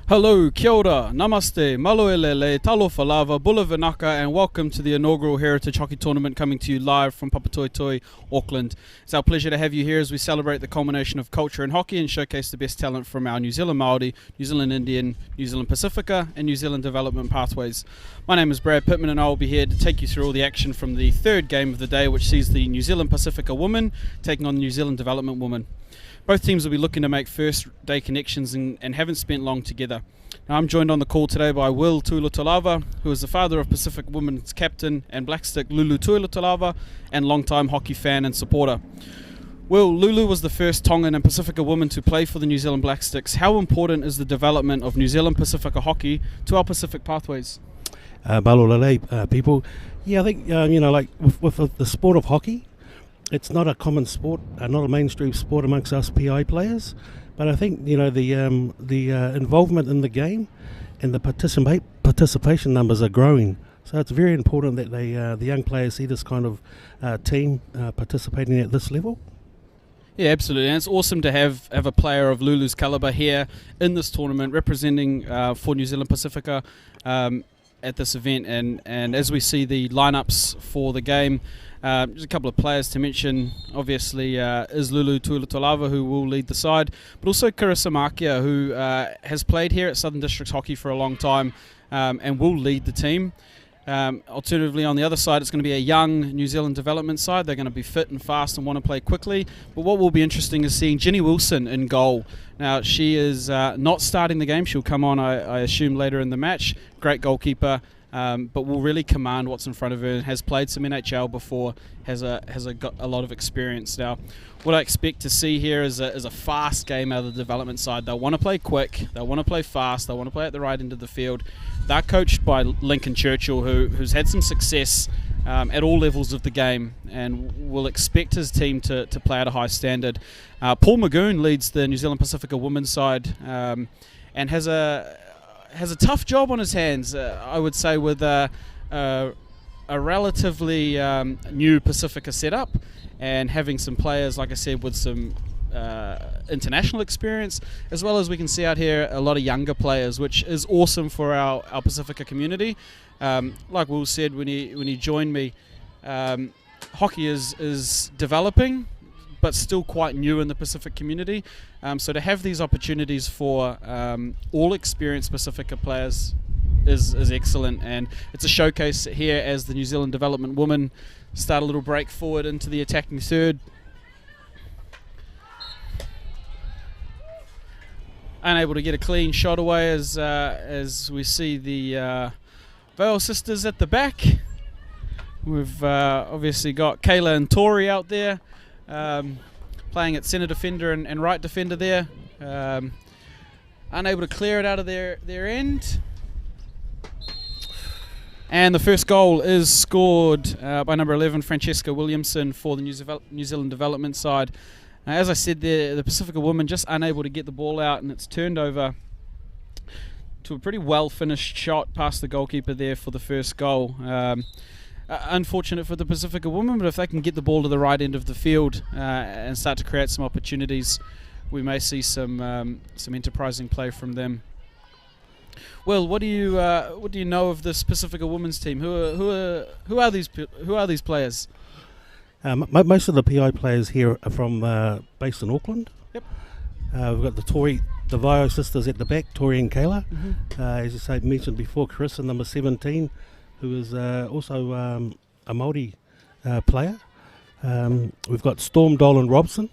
Hello, kia ora, namaste, maloelele, talofa lava, bula vinaka, and welcome to the inaugural Heritage Hockey Tournament coming to you live from Papatoetoe, Auckland. It's our pleasure to have you here as we celebrate the culmination of culture in hockey and showcase the best talent from our New Zealand Māori, New Zealand Indian, New Zealand Pacifica, and New Zealand development pathways. My name is Brad Pittman and I will be here to take you through all the action from the third game of the day, which sees the New Zealand Pacifica women taking on the New Zealand development women. Both teams will be looking to make first day connections and haven't spent long together. Now, I'm joined on the call today by Will Tuilotalava, who is the father of Pacific women's captain and Blackstick Lulu Tuilotalava, and long-time hockey fan and supporter. Will, Lulu was the first Tongan and Pacifica woman to play for the New Zealand Blacksticks. How important is the development of New Zealand Pacifica hockey to our Pacific pathways? Malolele, people. Yeah, I think, like with the sport of hockey, it's not a common sport, not a mainstream sport amongst us PI players, but I think the involvement in the game and the participation numbers are growing. So it's very important that the young players see this kind of team participating at this level. Yeah, absolutely, and it's awesome to have a player of Lulu's calibre here in this tournament representing for New Zealand Pacifica at this event, and as we see the lineups for the game, just a couple of players to mention. Obviously is Lulu Tuilotalava, who will lead the side, but also Carissa Makia, who has played here at Southern Districts Hockey for a long time and will lead the team. Alternatively, on the other side, it's going to be a young New Zealand development side. They're going to be fit and fast and want to play quickly. But what will be interesting is seeing Jenny Wilson in goal. Now, she is not starting the game. She'll come on, I assume, later in the match. Great goalkeeper, but will really command what's in front of her. Has played some NHL before. Has got a lot of experience. Now, what I expect to see here is a fast game out of the development side. They'll want to play quick. They'll want to play fast. They'll want to play at the right end of the field. They're coached by Lincoln Churchill, who's had some success at all levels of the game, and will expect his team to play at a high standard. Paul Magoon leads the New Zealand Pacifica women's side and has a tough job on his hands, I would say, with a relatively new Pacifica setup, and having some players, like I said, with some international experience, as well as we can see out here a lot of younger players, which is awesome for our Pacifica community. Like Will said when he joined me, hockey is developing, but still quite new in the Pacific community. So to have these opportunities for all experienced Pacifica players is excellent, and it's a showcase here as the New Zealand development women start a little break forward into the attacking third. Unable to get a clean shot away as we see the Vale sisters at the back. We've obviously got Kayla and Tori out there playing at centre defender and right defender there. Unable to clear it out of their end. And the first goal is scored by number 11, Francesca Williamson, for the New Zealand development side. As I said, the Pacifica women just unable to get the ball out, and it's turned over to a pretty well finished shot past the goalkeeper there for the first goal. Unfortunate for the Pacifica women, but if they can get the ball to the right end of the field and start to create some opportunities, we may see some enterprising play from them. Well, what do you know of this Pacifica women's team? Who are these players? Most of the PI players here are from based in Auckland. Yep. We've got the Vio sisters at the back, Tori and Kayla. Mm-hmm. As you say, mentioned before, Carissa, number 17, who is also a Māori player. We've got Storm Dolan Robson,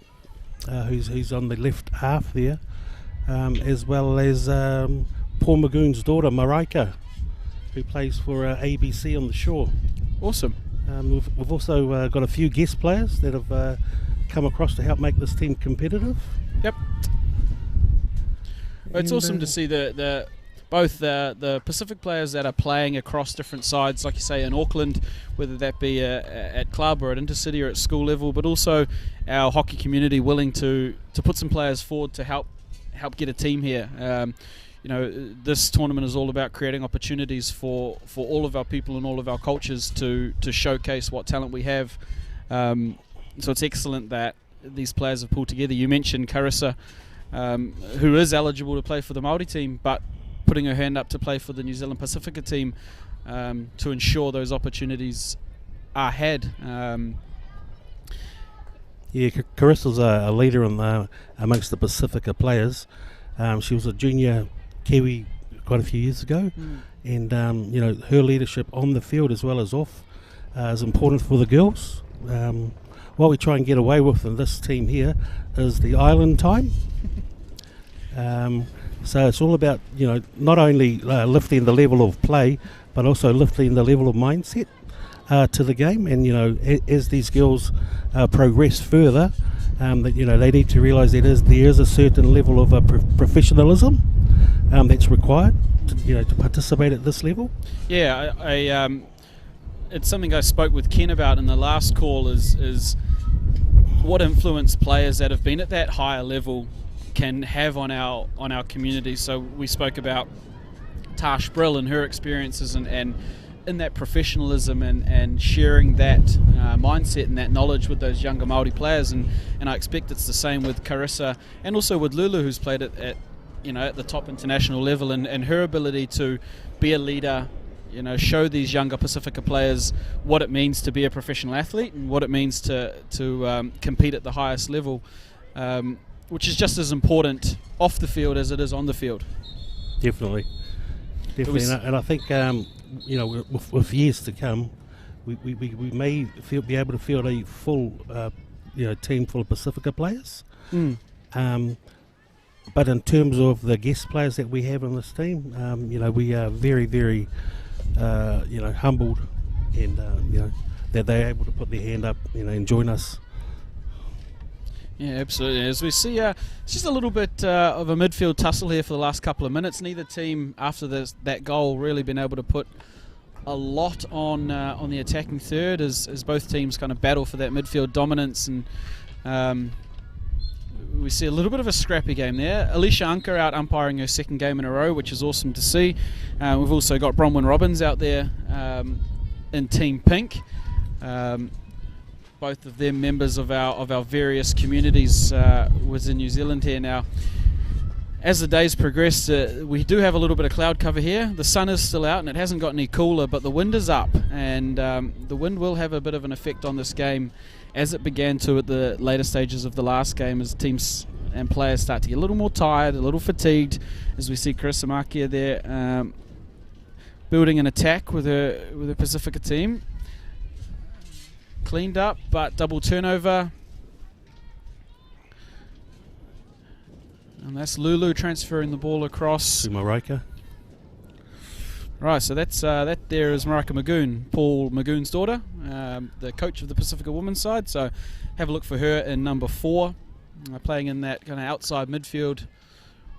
who's on the left half there, as well as Paul Magoon's daughter, Maraika, who plays for ABC on the shore. Awesome. We've also got a few guest players that have come across to help make this team competitive. Yep. It's awesome to see both the Pacific players that are playing across different sides, like you say, in Auckland, whether that be at club or at intercity or at school level, but also our hockey community willing to put some players forward to help get a team here. This tournament is all about creating opportunities for all of our people and all of our cultures to showcase what talent we have. So it's excellent that these players have pulled together. You mentioned Carissa, who is eligible to play for the Māori team, but putting her hand up to play for the New Zealand Pacifica team to ensure those opportunities are had. Carissa's a leader amongst the Pacifica players. She was a junior Kiwi quite a few years ago, and her leadership on the field as well as off is important for the girls. What we try and get away with in this team here is the island time. So it's all about not only lifting the level of play, but also lifting the level of mindset to the game. And as these girls progress further, that they need to realise there is a certain level of professionalism that's required to participate at this level. Yeah, I it's something I spoke with Ken about in the last call. Is what influence players that have been at that higher level can have on our community. So we spoke about Tash Brill and her experiences and in that professionalism and sharing that mindset and that knowledge with those younger Māori players, and I expect it's the same with Carissa and also with Lulu, who's played at the top international level, and her ability to be a leader, show these younger Pacifica players what it means to be a professional athlete and what it means to compete at the highest level, which is just as important off the field as it is on the field. Definitely. And I think with years to come, we may be able to field a full team full of Pacifica players. But in terms of the guest players that we have in this team, we are very, very humbled, and that they're able to put their hand up, and join us. Yeah, absolutely. As we see, it's just a little bit of a midfield tussle here for the last couple of minutes. Neither team, after that goal, really been able to put a lot on the attacking third, as both teams kind of battle for that midfield dominance, and we see a little bit of a scrappy game there. Alicia Anker out umpiring her second game in a row, which is awesome to see. We've also got Bronwyn Robbins out there in Team Pink. Both of them members of our various communities within New Zealand here now. As the days progress, we do have a little bit of cloud cover here. The sun is still out and it hasn't got any cooler, but the wind is up, and the wind will have a bit of an effect on this game, as it began to at the later stages of the last game, as teams and players start to get a little more tired, a little fatigued, as we see Carissa Makia there building an attack with her Pacifica team. Cleaned up, but double turnover. And that's Lulu transferring the ball across. To Marika. Right, so that there is Marika Magoon, Paul Magoon's daughter, the coach of the Pacifica women's side. So have a look for her in number 4, playing in that kind of outside midfield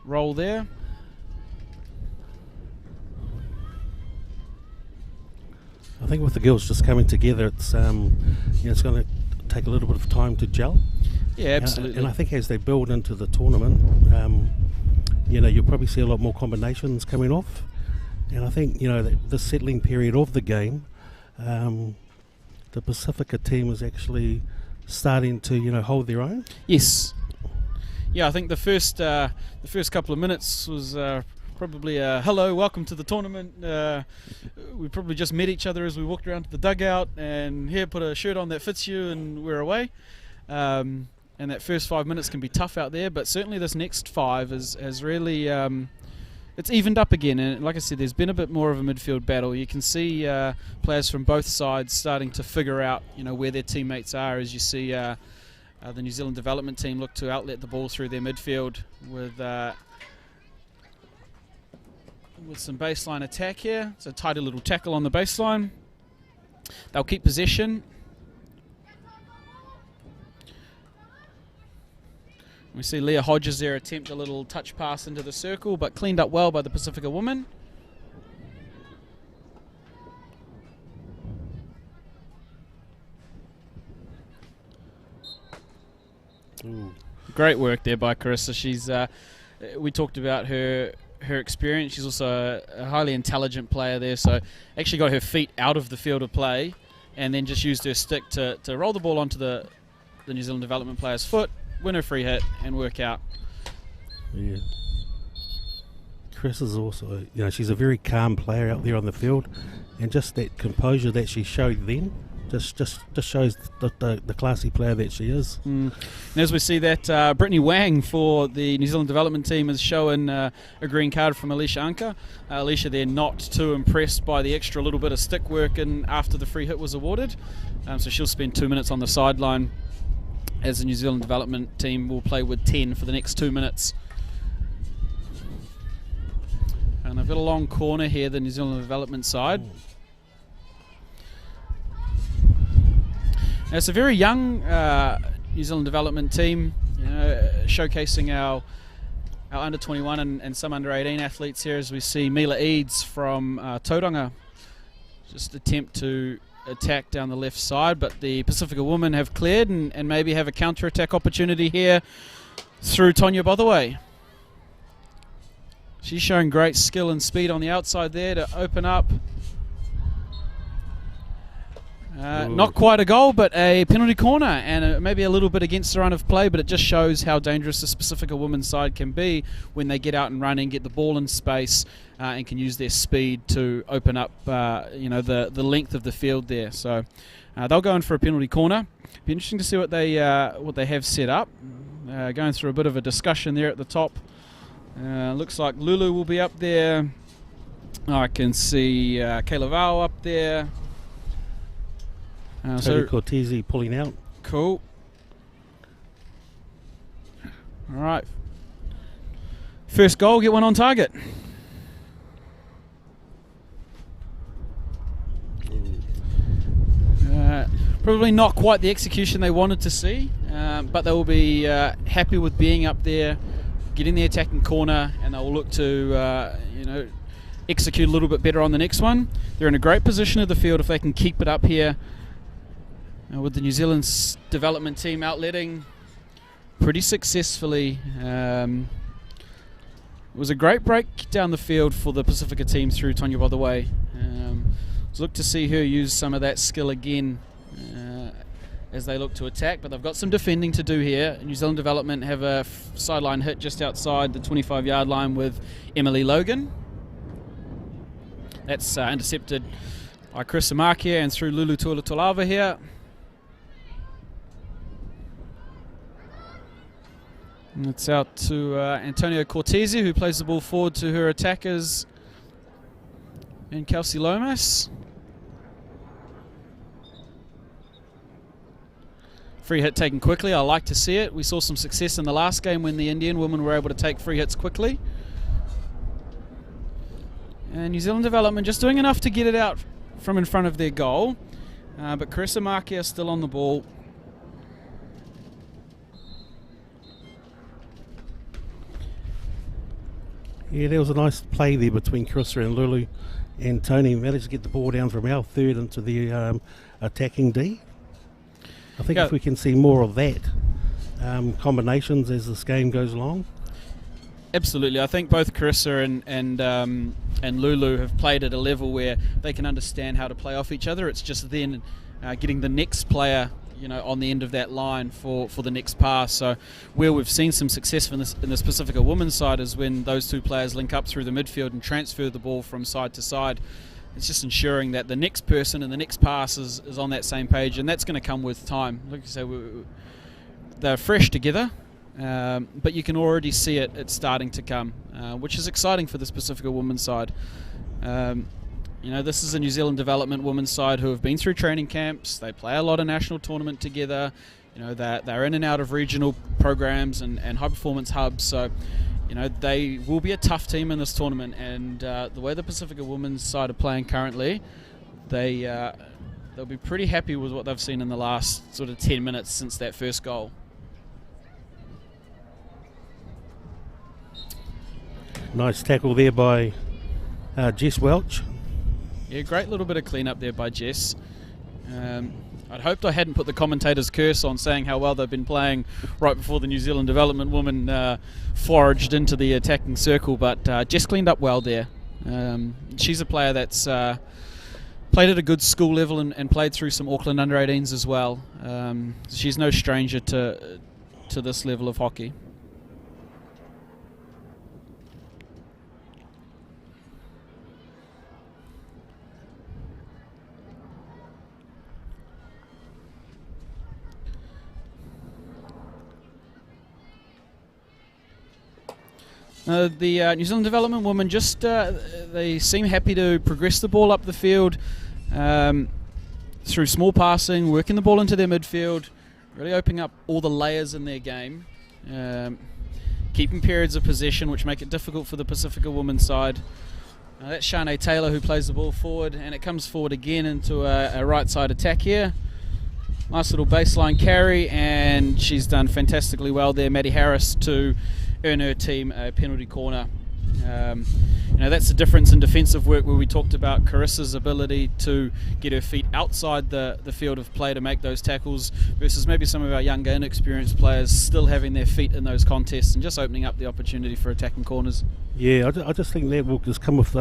role there. I think with the girls just coming together, it's it's going to take a little bit of time to gel. Yeah, absolutely. And I think as they build into the tournament, you'll probably see a lot more combinations coming off. And I think the settling period of the game, the Pacifica team is actually starting to hold their own. Yes. Yeah, I think the first couple of minutes was probably hello, welcome to the tournament. We probably just met each other as we walked around to the dugout, and here, put a shirt on that fits you, and we're away. And that first 5 minutes can be tough out there, but certainly this next 5 has really it's evened up again. And like I said, there's been a bit more of a midfield battle. You can see players from both sides starting to figure out where their teammates are, as you see the New Zealand development team look to outlet the ball through their midfield with some baseline attack here. It's a tidy little tackle on the baseline. They'll keep possession. We see Leah Hodges there attempt a little touch pass into the circle, but cleaned up well by the Pacifica woman. Ooh. Great work there by Carissa. She's we talked about her experience. She's also a highly intelligent player there, so actually got her feet out of the field of play and then just used her stick to roll the ball onto the New Zealand development player's foot, win a free hit and work out. Yeah. Chris is also, she's a very calm player out there on the field, and just that composure that she showed then just shows the classy player that she is. And as we see that Brittany Wang for the New Zealand development team is showing a green card from Alicia Anka. Alicia there not too impressed by the extra little bit of stick work after the free hit was awarded. So she'll spend 2 minutes on the sideline, as the New Zealand development team will play with 10 for the next 2 minutes. And I've got a long corner here, the New Zealand development side. Now, it's a very young New Zealand development team, showcasing our under 21 and some under 18 athletes here, as we see Mila Eads from Tauranga just attempt to attack down the left side, but the Pacifica women have cleared and maybe have a counter-attack opportunity here through Tonya Bothaway. She's showing great skill and speed on the outside there to open up. Not quite a goal, but a penalty corner, and maybe a little bit against the run of play, but it just shows how dangerous this Pacifica women's side can be when they get out and running, get the ball in space, and can use their speed to open up the length of the field there. So they'll go in for a penalty corner. Be interesting to see what they have set up. Going through a bit of a discussion there at the top. Looks like Lulu will be up there. I can see Kayla Vau up there. Tony Cortese pulling out. Cool. All right. First goal, get one on target. Probably not quite the execution they wanted to see, but they will be happy with being up there, getting the attacking corner, and they'll look to execute a little bit better on the next one. They're in a great position of the field if they can keep it up here. With the New Zealand development team outletting pretty successfully. It was a great break down the field for the Pacifica team through Tonya Bothaway. Look to see her use some of that skill again as they look to attack, but they've got some defending to do here. New Zealand development have a sideline hit just outside the 25-yard line with Emily Logan. That's intercepted by Chris Amakia and through Lulu Tuolatolava here. And it's out to Antonio Cortese, who plays the ball forward to her attackers and Kelsey Lomas. Free hit taken quickly. I like to see it. We saw some success in the last game when the Indian women were able to take free hits quickly. And New Zealand development just doing enough to get it out from in front of their goal. But Carissa Marquez still on the ball. Yeah, there was a nice play there between Carissa and Lulu, and Tony managed to get the ball down from our third into the attacking D. I think if we can see more of that, combinations as this game goes along. Absolutely. I think both Carissa and Lulu have played at a level where they can understand how to play off each other. It's just then getting the next player on the end of that line for the next pass. So where we've seen some success in this Pacifica women's side is when those two players link up through the midfield and transfer the ball from side to side. It's just ensuring that the next person and the next pass is on that same page, and that's going to come with time. Like I say, they're fresh together, but you can already see it's starting to come, which is exciting for this Pacifica women's side. This is a New Zealand development women's side who have been through training camps. They play a lot of national tournament together. They're in and out of regional programs and high performance hubs. So, they will be a tough team in this tournament. And the way the Pacifica women's side are playing currently, they'll be pretty happy with what they've seen in the last sort of 10 minutes since that first goal. Nice tackle there by Jess Welch. Yeah, great little bit of clean-up there by Jess. I'd hoped I hadn't put the commentator's curse on saying how well they've been playing right before the New Zealand development woman foraged into the attacking circle, but Jess cleaned up well there. She's a player that's played at a good school level and played through some Auckland under-18s as well. She's no stranger to this level of hockey. The New Zealand development women just they seem happy to progress the ball up the field through small passing, working the ball into their midfield, really opening up all the layers in their game, keeping periods of possession which make it difficult for the Pacifica women's side. That's Shanae Taylor who plays the ball forward, and it comes forward again into a right side attack here. Nice little baseline carry, and she's done fantastically well there, Maddie Harris, to earn her team a penalty corner. That's the difference in defensive work, where we talked about Carissa's ability to get her feet outside the field of play to make those tackles, versus maybe some of our younger, inexperienced players still having their feet in those contests and just opening up the opportunity for attacking corners. Yeah, I just think that will just come with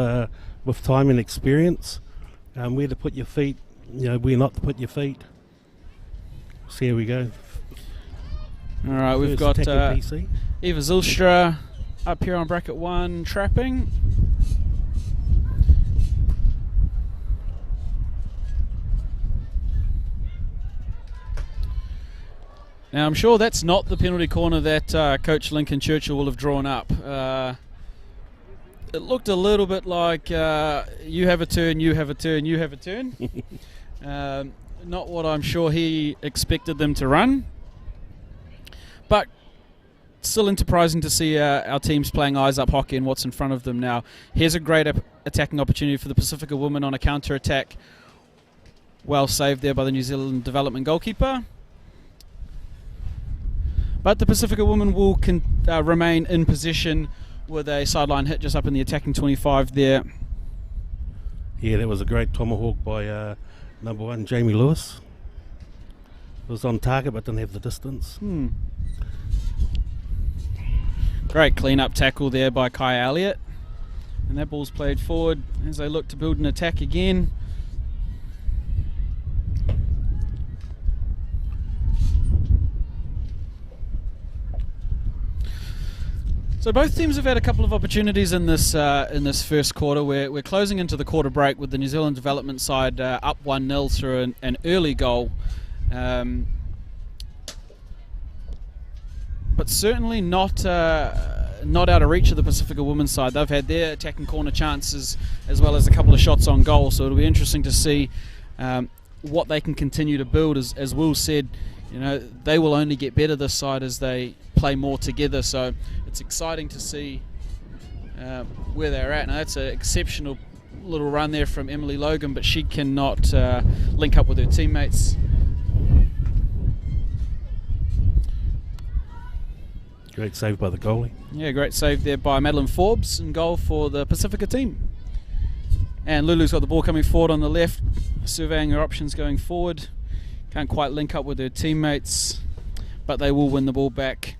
time and experience. Where to put your feet, where not to put your feet. So here we go. All right, we've got Eva Zylstra up here on bracket 1, trapping. Now, I'm sure that's not the penalty corner that Coach Lincoln Churchill will have drawn up. It looked a little bit like you have a turn, you have a turn, you have a turn. Not what I'm sure he expected them to run. But still enterprising to see our teams playing eyes-up hockey and what's in front of them now. Here's a great attacking opportunity for the Pacifica women on a counter-attack. Well saved there by the New Zealand development goalkeeper. But the Pacifica women will remain in possession with a sideline hit just up in the attacking 25 there. Yeah, that was a great tomahawk by number 1, Jamie Lewis. It was on target but didn't have the distance. Great clean-up tackle there by Kai Elliott. And that ball's played forward as they look to build an attack again. So both teams have had a couple of opportunities in this first quarter. We're closing into the quarter break with the New Zealand development side up 1-0 through an early goal. But certainly not out of reach of the Pacifica women's side. They've had their attacking corner chances as well as a couple of shots on goal, so it'll be interesting to see what they can continue to build. As Will said, they will only get better this side as they play more together, so it's exciting to see where they're at. Now that's an exceptional little run there from Emily Logan, but she cannot link up with her teammates. Great save by the goalie. Yeah, great save there by Madeline Forbes, and goal for the Pacifica team. And Lulu's got the ball coming forward on the left, surveying her options going forward. Can't quite link up with her teammates, but they will win the ball back.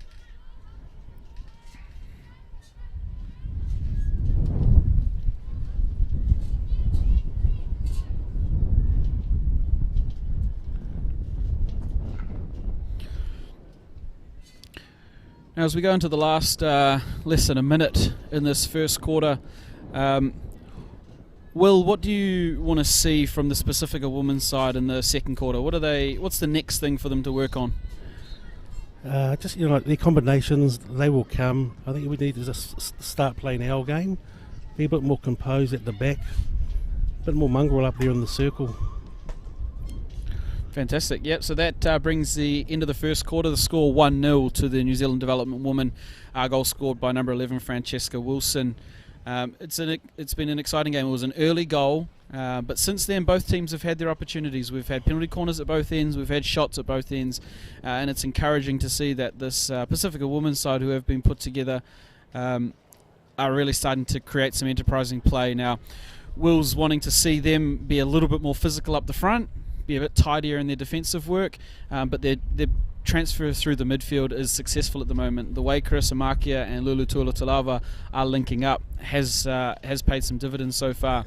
Now, as we go into the last less than a minute in this first quarter, Will, what do you want to see from the Pacifica women's side in the second quarter? What's the next thing for them to work on? Just their combinations, they will come. I think we need to just start playing our game, be a bit more composed at the back, a bit more mongrel up there in the circle. Fantastic. Yep, so that brings the end of the first quarter. The score 1-0 to the New Zealand development woman. Goal scored by number 11, Francesca Wilson. It's been an exciting game. It was an early goal, but since then both teams have had their opportunities. We've had penalty corners at both ends, we've had shots at both ends, and it's encouraging to see that this Pacifica women's side, who have been put together, are really starting to create some enterprising play. Now, Will's wanting to see them be a little bit more physical up the front, be a bit tidier in their defensive work, but their transfer through the midfield is successful at the moment. The way Carissa Makia and Lulu Tuolatolava are linking up has paid some dividends so far.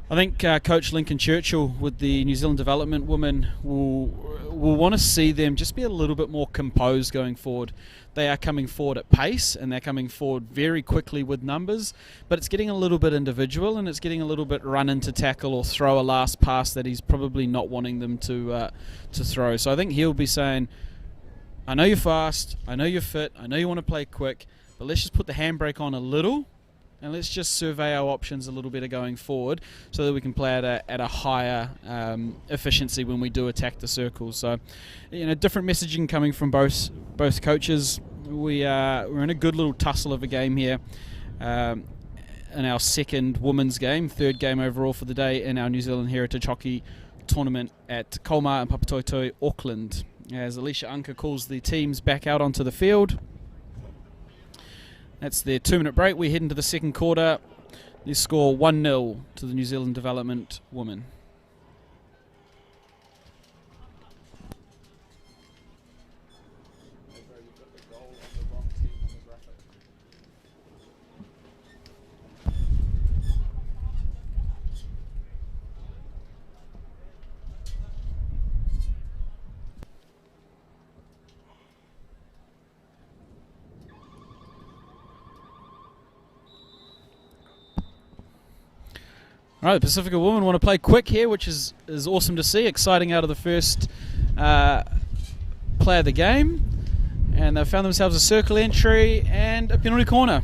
I think Coach Lincoln Churchill with the New Zealand development women will want to see them just be a little bit more composed going forward. They are coming forward at pace, and they're coming forward very quickly with numbers, but it's getting a little bit individual, and it's getting a little bit run into tackle or throw a last pass that he's probably not wanting them to throw. So I think he'll be saying, I know you're fast, I know you're fit, I know you want to play quick, but let's just put the handbrake on a little, and let's just survey our options a little better going forward so that we can play at a higher efficiency when we do attack the circles. So, different messaging coming from both coaches. We're in a good little tussle of a game here in our second women's game, third game overall for the day in our New Zealand Heritage Hockey Tournament at Kolmar and Papatoetoe, Auckland, as Alicia Unker calls the teams back out onto the field. That's their 2-minute break. We head into the second quarter. They score 1-0 to the New Zealand Development Women. All right, the Pacifica women want to play quick here, which is awesome to see. Exciting out of the first play of the game. And they've found themselves a circle entry and a penalty corner.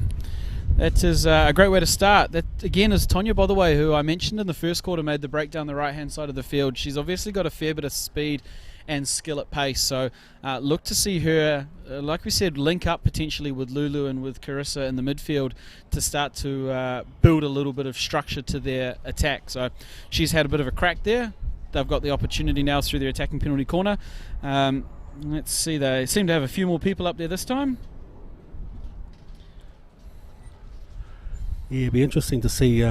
That is a great way to start. That, again, is Tonya, by the way, who I mentioned in the first quarter, made the break down the right-hand side of the field. She's obviously got a fair bit of speed and skill at pace. So look to see her, like we said, link up potentially with Lulu and with Carissa in the midfield to start to build a little bit of structure to their attack. So she's had a bit of a crack there. They've got the opportunity now through their attacking penalty corner. Let's see, they seem to have a few more people up there this time. Yeah, it'd be interesting to see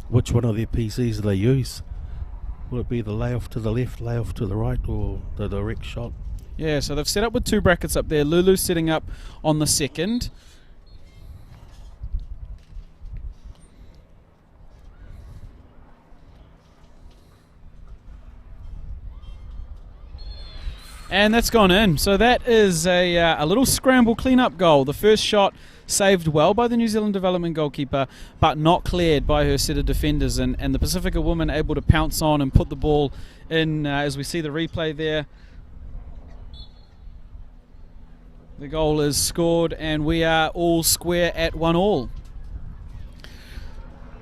which one of their PCs they use. Will it be the layoff to the left, layoff to the right, or the direct shot? Yeah, so they've set up with 2 brackets up there. Lulu setting up on the second. And that's gone in. So that is a little scramble clean-up goal. The first shot saved well by the New Zealand development goalkeeper, but not cleared by her set of defenders. And the Pacifica women able to pounce on and put the ball in, as we see the replay there. The goal is scored, and we are all square at 1-1.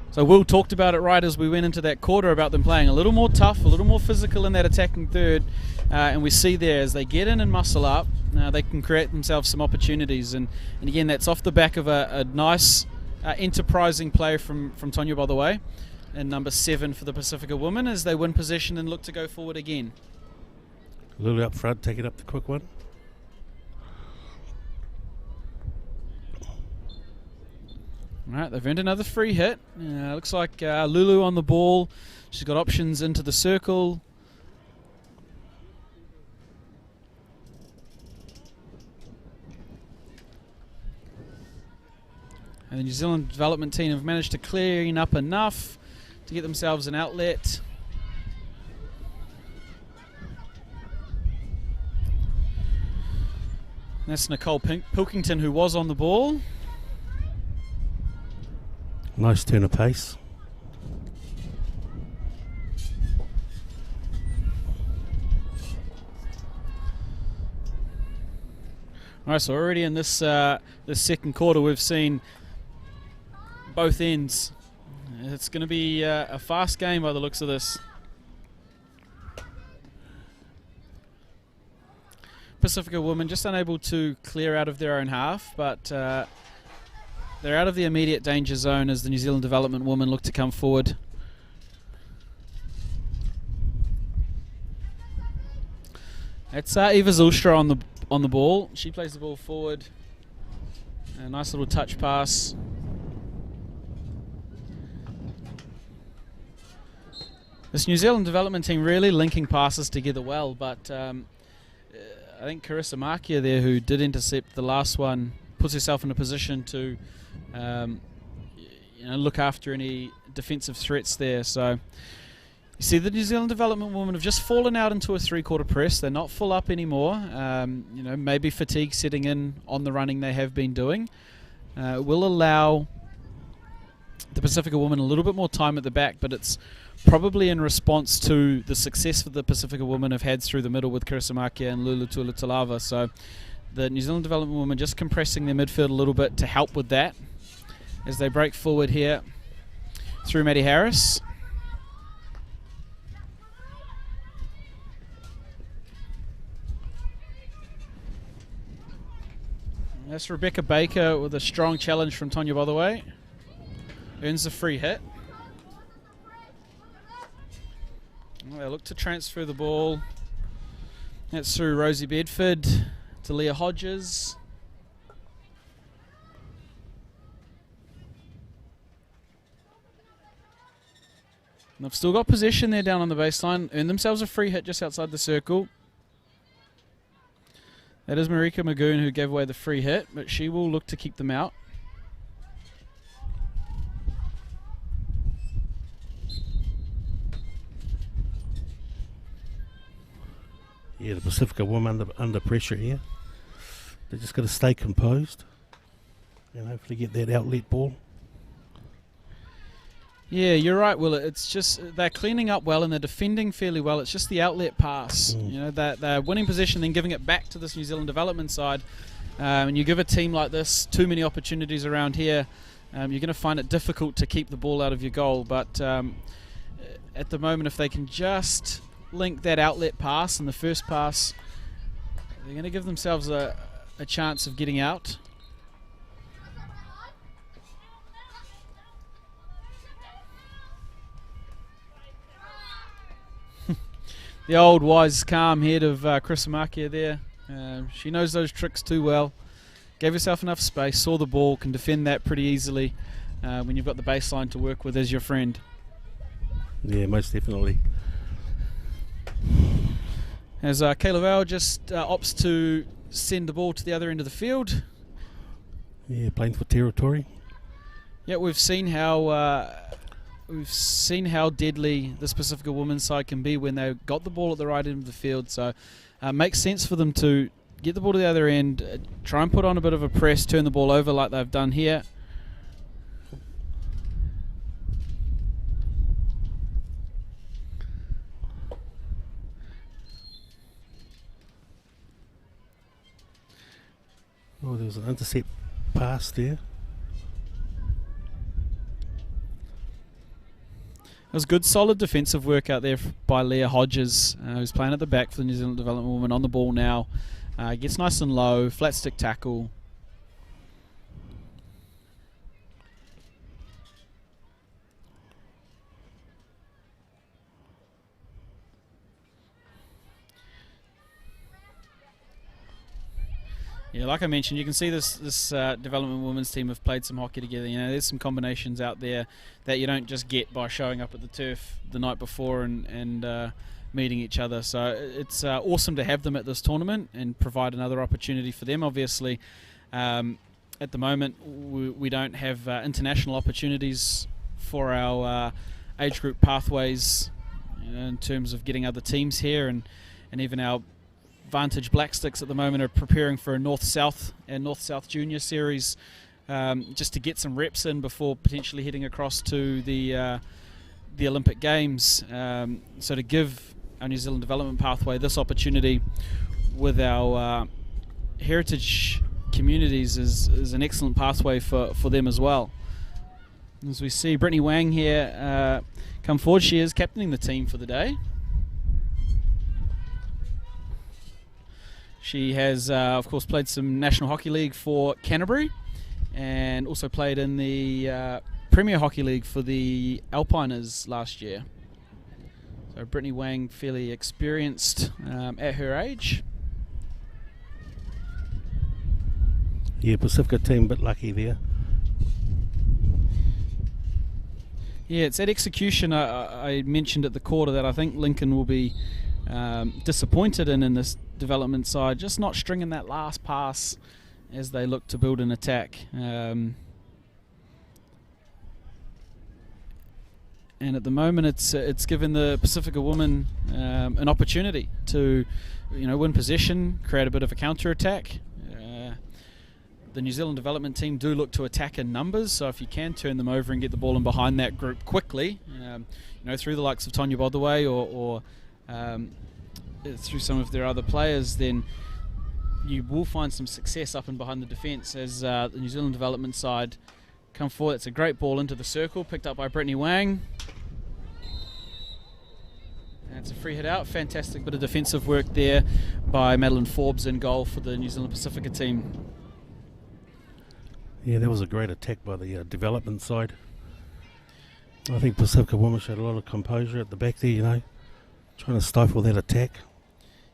So Will talked about it right as we went into that quarter about them playing a little more tough, a little more physical in that attacking third. And we see there as they get in and muscle up, they can create themselves some opportunities. And again, that's off the back of a nice, enterprising play from Tonya, by the way, and number 7 for the Pacifica women as they win possession and look to go forward again. Lulu up front, taking up the quick one. All right, they've earned another free hit. Looks like Lulu on the ball. She's got options into the circle. And the New Zealand development team have managed to clean up enough to get themselves an outlet. That's Nicole Pilkington, who was on the ball. Nice turn of pace. All right, so already in this second quarter, we've seen both ends. It's going to be a fast game by the looks of this. Pacifica women just unable to clear out of their own half, but they're out of the immediate danger zone as the New Zealand development women look to come forward. It's Eva Zulstra on the ball. She plays the ball forward. A nice little touch pass. This New Zealand development team really linking passes together well, but I think Carissa Markia there, who did intercept the last one, puts herself in a position to look after any defensive threats there. So you see the New Zealand development women have just fallen out into a 3-quarter press. They're not full up anymore. Maybe fatigue setting in on the running they have been doing. Will allow the Pacifica women a little bit more time at the back, but it's probably in response to the success that the Pacifica women have had through the middle with Carissa Markia and Lulu Tuilatalava. So The New Zealand development women just compressing their midfield a little bit to help with that as they break forward here through Maddie Harris. That's Rebecca Baker with a strong challenge from Tonya Botherway. Earns the free hit. They look to transfer the ball. That's through Rosie Bedford to Leah Hodges. And they've still got possession there down on the baseline. Earned themselves a free hit just outside the circle. That is Marika Magoon who gave away the free hit, but she will look to keep them out. Yeah, the Pacifica women under pressure here. They just got to stay composed and hopefully get that outlet ball. Yeah, you're right, Will. It's just they're cleaning up well and they're defending fairly well. It's just the outlet pass. You know, that they're winning possession, then giving it back to this New Zealand development side. And you give a team like this too many opportunities around here, you're going to find it difficult to keep the ball out of your goal. But at the moment, if they can just link that outlet pass and the first pass, they're going to give themselves a chance of getting out. The old wise, calm head of Chris Amakia there. She knows those tricks too well. Gave herself enough space, saw the ball, can defend that pretty easily when you've got the baseline to work with as your friend. Yeah, most definitely. As Kayla Vale just opts to send the ball to the other end of the field. Yeah, playing for territory. Yeah, we've seen how deadly this Pacifica women's side can be when they've got the ball at the right end of the field. So it makes sense for them to get the ball to the other end, try and put on a bit of a press, turn the ball over like they've done here. Oh, there was an intercept pass there. It was good, solid defensive work out there by Leah Hodges, who's playing at the back for the New Zealand Development Women. On the ball now, gets nice and low, flat stick tackle. Yeah, like I mentioned, you can see this development women's team have played some hockey together. You know, there's some combinations out there that you don't just get by showing up at the turf the night before and meeting each other. So it's awesome to have them at this tournament and provide another opportunity for them. Obviously, at the moment we don't have international opportunities for our age group pathways, you know, in terms of getting other teams here, and even our Vantage Black Sticks at the moment are preparing for a North-South and North-South Junior Series, just to get some reps in before potentially heading across to the Olympic Games. So to give our New Zealand Development Pathway this opportunity with our heritage communities is an excellent pathway for them as well. As we see Brittany Wang here come forward, she is captaining the team for the day. She has, of course, played some National Hockey League for Canterbury and also played in the Premier Hockey League for the Alpiners last year. So Brittany Wang, fairly experienced at her age. Yeah, Pacifica team, a bit lucky there. Yeah, it's that execution I mentioned at the quarter that I think Lincoln will be disappointed in this development side, just not stringing that last pass as they look to build an attack. And at the moment, it's given the Pacifica women an opportunity to, win possession, create a bit of a counter attack. The New Zealand development team do look to attack in numbers, so if you can turn them over and get the ball in behind that group quickly, through the likes of Tonya Botherway or through some of their other players, then you will find some success up and behind the defence as the New Zealand development side come forward. It's a great ball into the circle, picked up by Brittany Wang. And it's a free hit out. Fantastic bit of defensive work there by Madeline Forbes in goal for the New Zealand Pacifica team. Yeah, that was a great attack by the development side. I think Pacifica women showed a lot of composure at the back there, you know, trying to stifle that attack.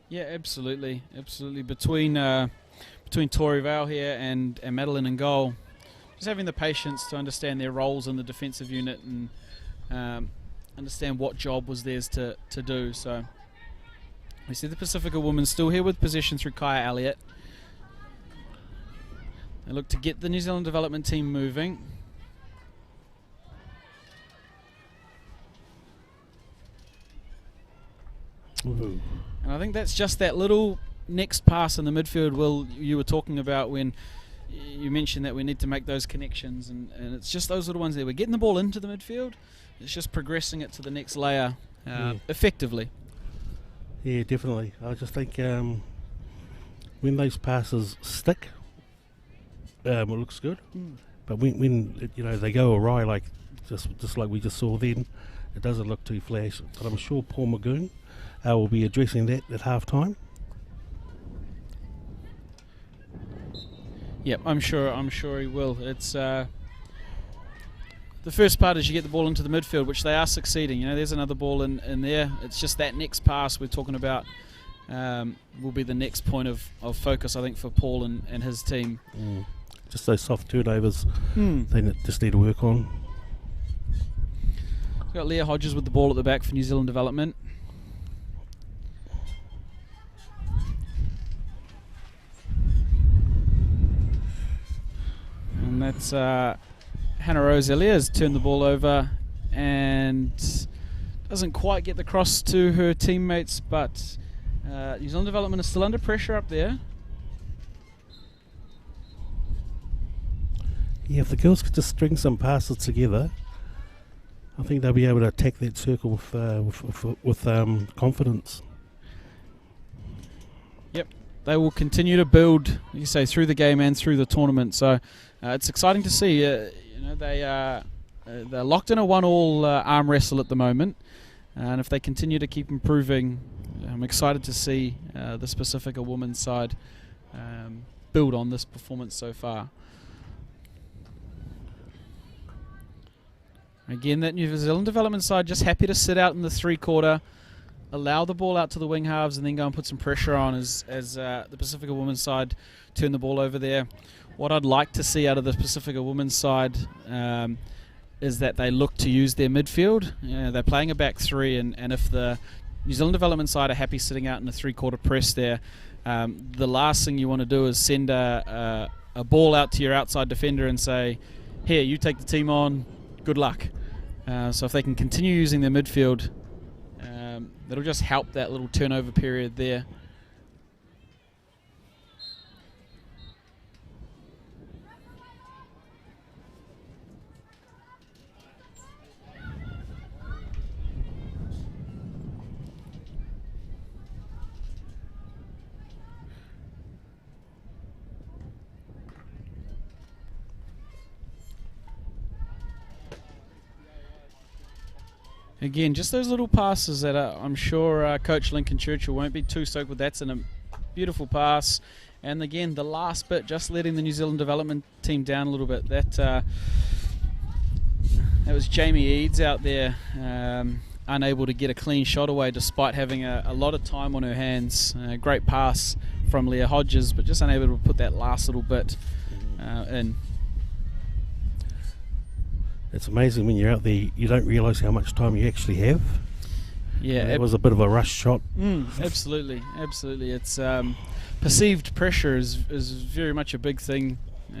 Yeah, absolutely, absolutely. Between Tori Vale here and Madeline in goal, just having the patience to understand their roles in the defensive unit and understand what job was theirs to do. So we see the Pacifica women still here with possession through Kaya Elliott. They look to get the New Zealand development team moving. Ooh. And I think that's just that little next pass in the midfield, Will, you were talking about when you mentioned that we need to make those connections, and it's just those little ones there. We're getting the ball into the midfield, it's just progressing it to the next layer effectively. Yeah, definitely. I just think when those passes stick, it looks good. But when you know, they go awry, like just like we just saw then, it doesn't look too flash. But I'm sure Paul Magoon will be addressing that at half time. Yep, I'm sure he will. It's the first part is you get the ball into the midfield, which they are succeeding. You know, there's another ball in there. It's just that next pass we're talking about will be the next point of focus, I think, for Paul and his team. Just those soft turnovers they just need to work on. We've got Leah Hodges with the ball at the back for New Zealand development. And that's Hannah Rose Elias turned the ball over and doesn't quite get the cross to her teammates, but New Zealand development is still under pressure up there. Yeah, if the girls could just string some passes together, I think they'll be able to attack that circle with confidence. Yep, they will continue to build, like you say, through the game and through the tournament. So it's exciting to see. You know, they're locked in a 1-1 arm wrestle at the moment, and if they continue to keep improving, I'm excited to see this Pacifica women's side build on this performance so far. Again, that New Zealand development side just happy to sit out in the three-quarter, allow the ball out to the wing halves, and then go and put some pressure on as the Pacifica women's side turn the ball over there. What I'd like to see out of the Pacifica women's side is that they look to use their midfield. You know, they're playing a back three, and if the New Zealand development side are happy sitting out in a three-quarter press there, the last thing you want to do is send a ball out to your outside defender and say, here, you take the team on, good luck. So if they can continue using their midfield, that'll just help that little turnover period there. Again, just those little passes that I'm sure Coach Lincoln Churchill won't be too stoked with. That's a beautiful pass. And again, the last bit, just letting the New Zealand development team down a little bit. That was Jamie Eads out there, unable to get a clean shot away despite having a lot of time on her hands. Great pass from Leah Hodges, but just unable to put that last little bit in. It's amazing when you're out there, you don't realise how much time you actually have. Yeah, it was a bit of a rush shot. Absolutely. It's perceived pressure is very much a big thing, you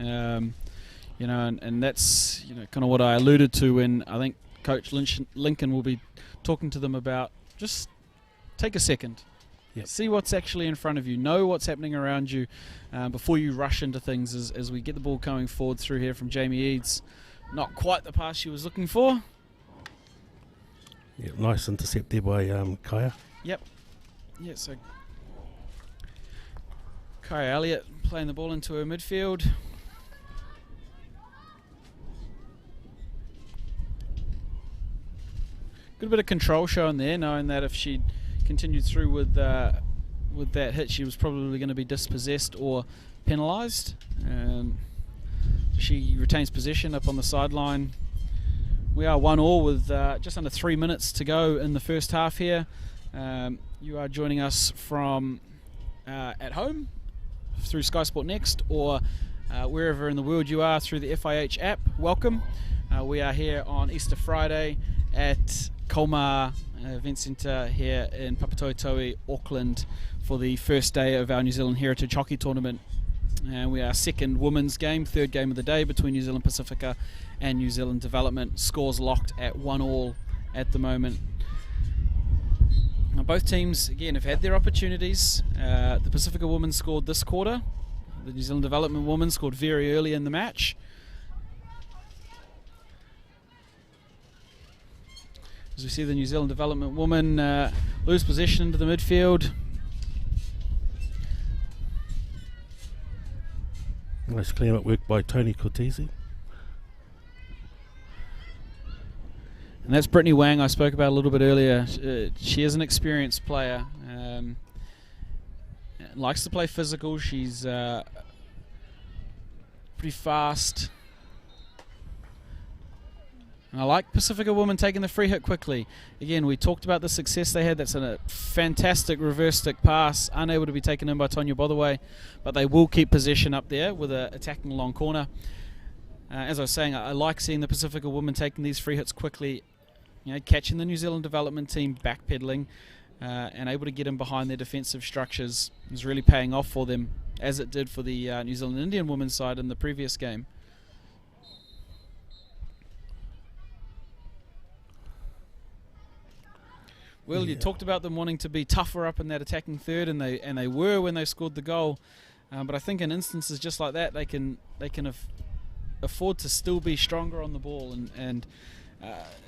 know, and that's kind of what I alluded to when I think Coach Lincoln will be talking to them about. Just take a second, see what's actually in front of you, know what's happening around you before you rush into things. As we get the ball coming forward through here from Jamie Eads. Not quite the pass she was looking for. Yeah, nice intercept there by Kaya. Yep. Yeah, so Kyrie Elliott playing the ball into her midfield. Good bit of control shown there, knowing that if she'd continued through with that hit, she was probably going to be dispossessed or penalised. She retains possession up on the sideline. We are 1-1 with just under 3 minutes to go in the first half here. You are joining us from at home through SkySportnext or wherever in the world you are through the FIH app. Welcome. We are here on Easter Friday at Kolmar Event Centre here in Papatoetoe, Auckland, for the first day of our New Zealand Heritage Hockey Tournament. And we are second women's game, third game of the day between New Zealand Pacifica and New Zealand Development. Scores locked at 1-1 at the moment. Now both teams, again, have had their opportunities. The Pacifica women scored this quarter. The New Zealand Development women scored very early in the match. As we see the New Zealand Development woman lose possession into the midfield. Nice clean-up work by Tony Cortese. And that's Brittany Wang I spoke about a little bit earlier. She is an experienced player. Likes to play physical. She's pretty fast. And I like Pacifica women taking the free hit quickly. Again, we talked about the success they had. That's a fantastic reverse stick pass, unable to be taken in by Tonya Bothaway, but they will keep possession up there with an attacking long corner. As I was saying, I like seeing the Pacifica women taking these free hits quickly, catching the New Zealand Development team backpedaling and able to get in behind their defensive structures is really paying off for them, as it did for the New Zealand Indian women's side in the previous game. Well, you talked about them wanting to be tougher up in that attacking third, and they were when they scored the goal. But I think in instances just like that, they can afford to still be stronger on the ball and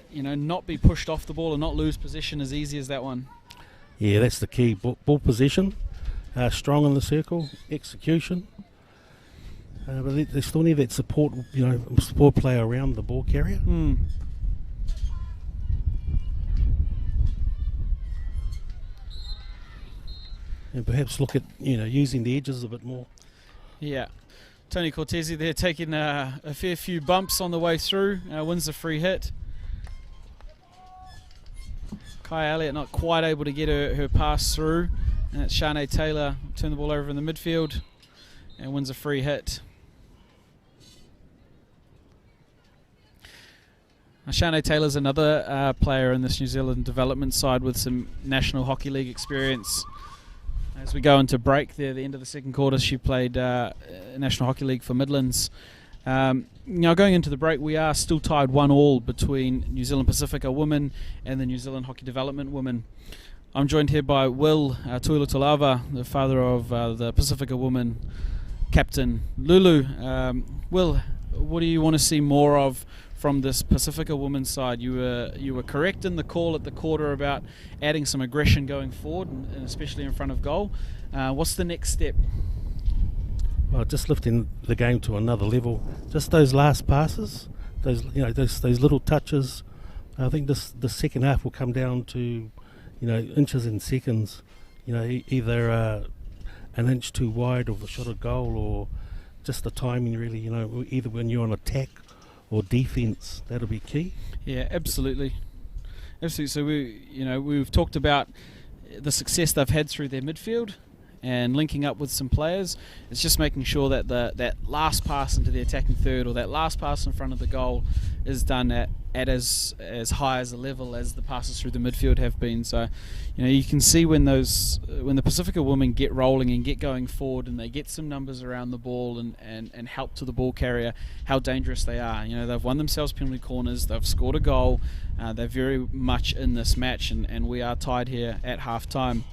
not be pushed off the ball and not lose possession as easy as that one. Yeah, that's the key. Ball possession, strong in the circle, execution. But they still need that support, support player around the ball carrier. And perhaps look at using the edges a bit more. Yeah, Tony Cortese there taking a fair few bumps on the way through. Wins the free hit. Kai Elliott not quite able to get her pass through. And it's Shanae Taylor turn the ball over in the midfield and wins a free hit. Shanae Taylor's another player in this New Zealand Development side with some National Hockey League experience. As we go into break there, the end of the second quarter, she played National Hockey League for Midlands. Going into the break, we are still tied 1-1 between New Zealand Pacifica women and the New Zealand Hockey Development women. I'm joined here by Will Tuilatolava, the father of the Pacifica woman captain Lulu. Will, what do you want to see more of from this Pacifica women's side? You were correct in the call at the quarter about adding some aggression going forward, and especially in front of goal. What's the next step? Well, just lifting the game to another level. Just those last passes, those little touches. I think the second half will come down to inches and seconds. Either an inch too wide of a shot of goal, or just the timing. Really, either when you're on attack or defence, that'll be key. Yeah, absolutely. So we've talked about the success they've had through their midfield and linking up with some players. It's just making sure that that last pass into the attacking third, or that last pass in front of the goal, is done at as high as a level as the passes through the midfield have been. So you can see when the Pacifica women get rolling and get going forward and they get some numbers around the ball and help to the ball carrier, how dangerous they are. They've won themselves penalty corners, they've scored a goal, they're very much in this match, and we are tied here at half time.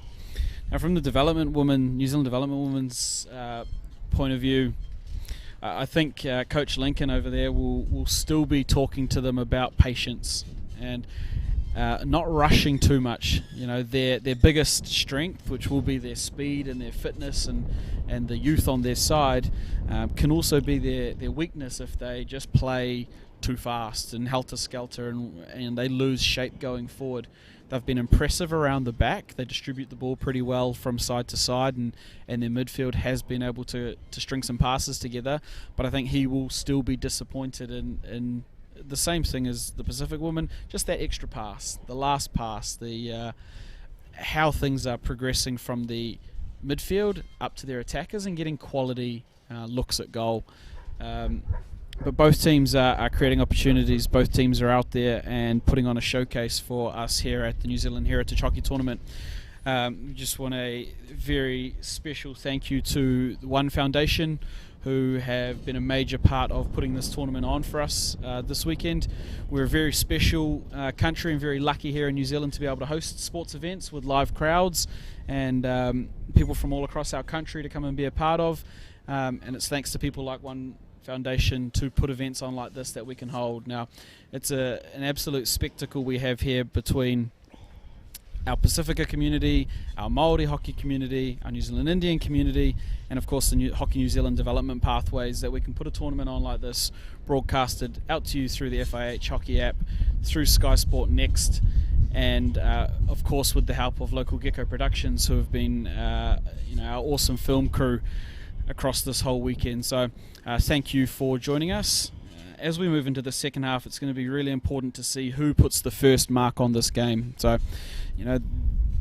Now, from the New Zealand Development Women's point of view, I think Coach Lincoln over there will still be talking to them about patience. And not rushing too much. Their biggest strength, which will be their speed and their fitness and the youth on their side, can also be their weakness if they just play too fast and helter-skelter and they lose shape going forward. They've been impressive around the back. They distribute the ball pretty well from side to side, and their midfield has been able to string some passes together. But I think he will still be disappointed in the same thing as the Pacific woman, just that extra pass, the last pass, the how things are progressing from the midfield up to their attackers and getting quality looks at goal. But both teams are creating opportunities. Both teams are out there and putting on a showcase for us here at the New Zealand Heritage Hockey Tournament. Just want a very special thank you to the One Foundation, who have been a major part of putting this tournament on for us this weekend. We're a very special country and very lucky here in New Zealand to be able to host sports events with live crowds and people from all across our country to come and be a part of. And it's thanks to people like One Foundation to put events on like this that we can hold. Now, it's an absolute spectacle we have here between our Pacifica community, our Māori hockey community, our New Zealand Indian community, and of course the Hockey New Zealand development pathways, that we can put a tournament on like this, broadcasted out to you through the FIH hockey app, through skysportnext, and of course with the help of local Gecko Productions, who have been our awesome film crew across this whole weekend. So thank you for joining us. As we move into the second half, it's going to be really important to see who puts the first mark on this game. So,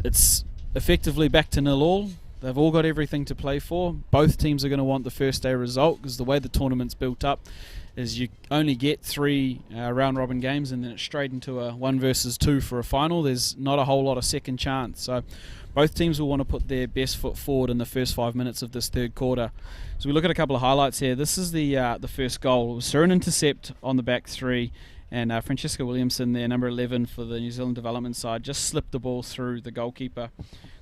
it's effectively back to 0-0. They've all got everything to play for. Both teams are going to want the first day result, because the way the tournament's built up is you only get 3 round-robin games, and then it's straight into a 1 versus 2 for a final. There's not a whole lot of second chance. So both teams will want to put their best foot forward in the first 5 minutes of this third quarter. So we look at a couple of highlights here. This is the first goal. It was through an intercept on the back 3, and Francesca Williamson there, number 11 for the New Zealand development side, just slipped the ball through the goalkeeper.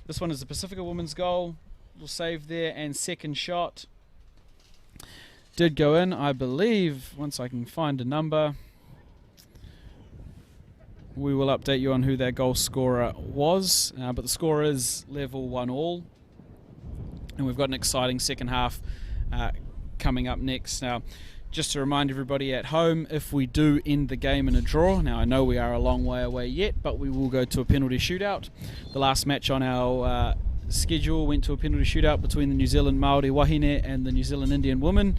This one is the Pacifica women's goal. Little save there, and second shot did go in, I believe. Once I can find a number, we will update you on who their goal scorer was, but the score is level 1-1, and we've got an exciting second half coming up next. Now, just to remind everybody at home, if we do end the game in a draw, now I know we are a long way away yet, but we will go to a penalty shootout. The last match on our schedule went to a penalty shootout between the New Zealand Māori Wahine and the New Zealand Indian women,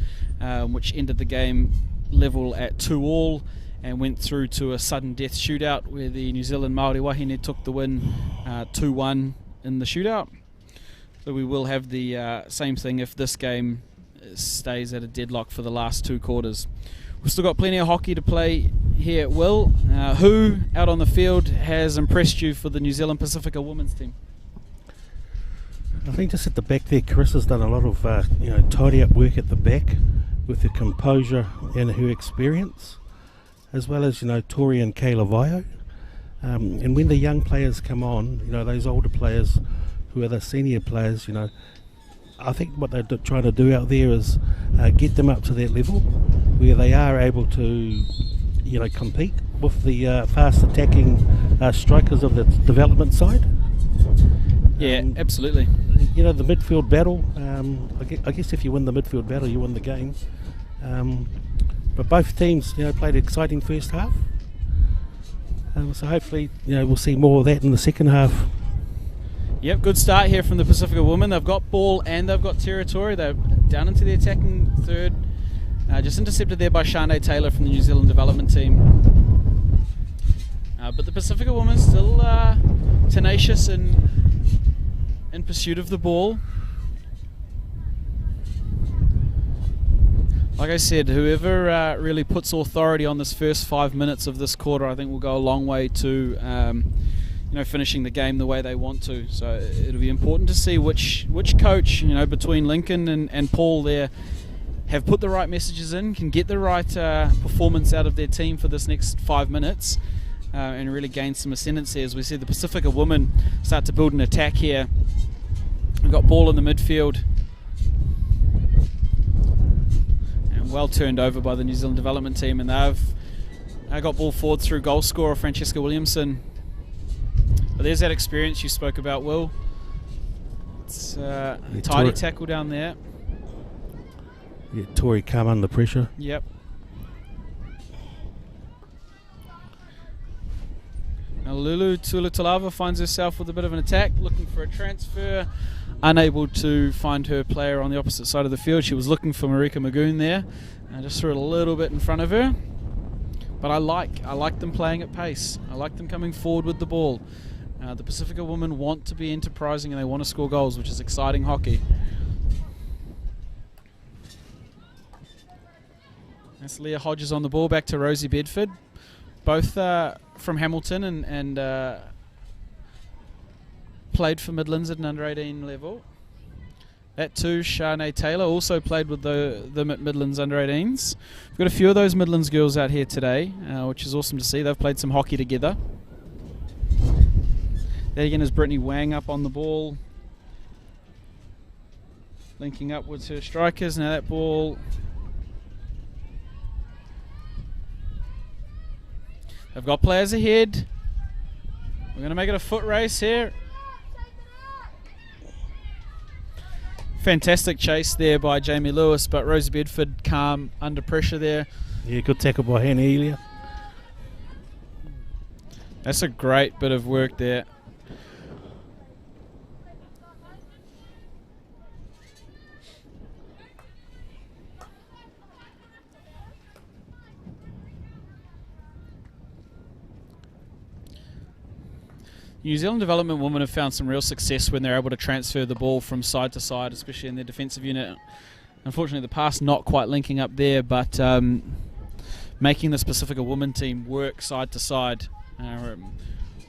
which ended the game level at 2-2 and went through to a sudden death shootout where the New Zealand Māori Wahine took the win 2-1 in the shootout. So we will have the same thing if this game stays at a deadlock for the last 2 quarters. We've still got plenty of hockey to play here at Will. Who out on the field has impressed you for the New Zealand Pacifica women's team? I think just at the back there, Carissa's done a lot of tidy up work at the back with her composure and her experience, as well as Tori and Kayla Vio. And when the young players come on, those older players who are the senior players, I think what they're trying to do out there is get them up to that level where they are able to compete with the fast attacking strikers of the development side. Yeah, absolutely. The midfield battle, I guess if you win the midfield battle, you win the game. But both teams played an exciting first half. So hopefully we'll see more of that in the second half. Yep, good start here from the Pacifica women. They've got ball and they've got territory. They're down into the attacking third. Just intercepted there by Shanae Taylor from the New Zealand development team. But the Pacifica women still tenacious in pursuit of the ball. Like I said, whoever really puts authority on this first 5 minutes of this quarter, I think will go a long way to finishing the game the way they want to. So it'll be important to see which coach, between Lincoln and Paul there, have put the right messages in, can get the right performance out of their team for this next 5 minutes, and really gain some ascendancy. As we see the Pacifica women start to build an attack here. We've got ball in the midfield, and well turned over by the New Zealand development team, and they've got ball forward through goal scorer Francesca Williamson. But there's that experience you spoke about, Will. It's tidy tackle down there. Yeah, Tori calm under pressure. Yep. Now Lulu Tuilatalava finds herself with a bit of an attack, looking for a transfer, unable to find her player on the opposite side of the field. She was looking for Marika Magoon there, and just threw it a little bit in front of her. But I like them playing at pace. I like them coming forward with the ball. The Pacifica women want to be enterprising and they want to score goals, which is exciting hockey. That's Leah Hodges on the ball, back to Rosie Bedford. Both from Hamilton and played for Midlands at an under-18 level. That too, Shanae Taylor also played with them at Midlands under-18s. We've got a few of those Midlands girls out here today, which is awesome to see. They've played some hockey together. There again is Brittany Wang up on the ball, linking up with her strikers. Now that ball, they've got players ahead. We're going to make it a foot race here. Fantastic chase there by Jamie Lewis, but Rosie Bedford calm under pressure there. Yeah, good tackle by Hannah Elia. That's a great bit of work there. New Zealand development women have found some real success when they're able to transfer the ball from side to side, especially in their defensive unit. Unfortunately, the pass not quite linking up there, but making this Pacifica women team work side to side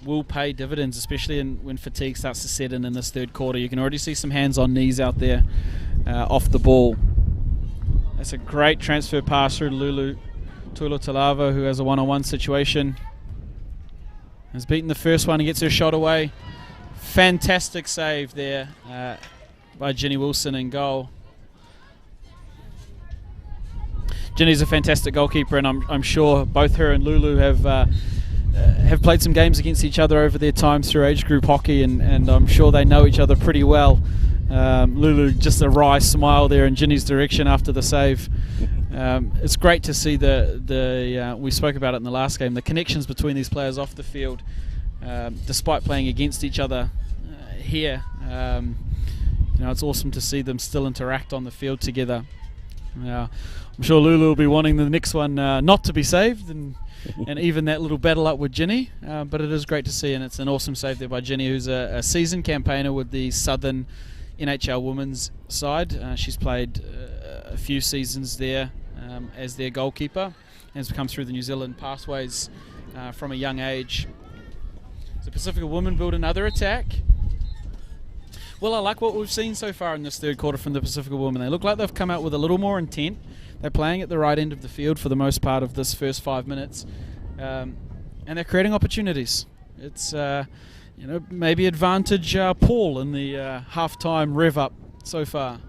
will pay dividends, especially when fatigue starts to set in this third quarter. You can already see some hands on knees out there off the ball. That's a great transfer pass through to Lulu Tuilatalava, who has a one-on-one situation. Has beaten the first one and gets her shot away. Fantastic save there by Jenny Wilson in goal. Jenny's a fantastic goalkeeper, and I'm sure both her and Lulu have played some games against each other over their time through age group hockey, and I'm sure they know each other pretty well. Lulu just a wry smile there in Jenny's direction after the save. It's great to see we spoke about it in the last game, the connections between these players off the field, despite playing against each other here. It's awesome to see them still interact on the field together. I'm sure Lulu will be wanting the next one not to be saved, and even that little battle up with Jenny, but it is great to see, and it's an awesome save there by Jenny, who's a seasoned campaigner with the Southern NHL women's side. She's played a few seasons there as their goalkeeper, and has come through the New Zealand pathways from a young age. So Pacifica women build another attack. Well, I like what we've seen so far in this third quarter from the Pacifica women. They look like they've come out with a little more intent. They're playing at the right end of the field for the most part of this first 5 minutes, and they're creating opportunities. It's maybe advantage Paul in the half-time rev-up so far.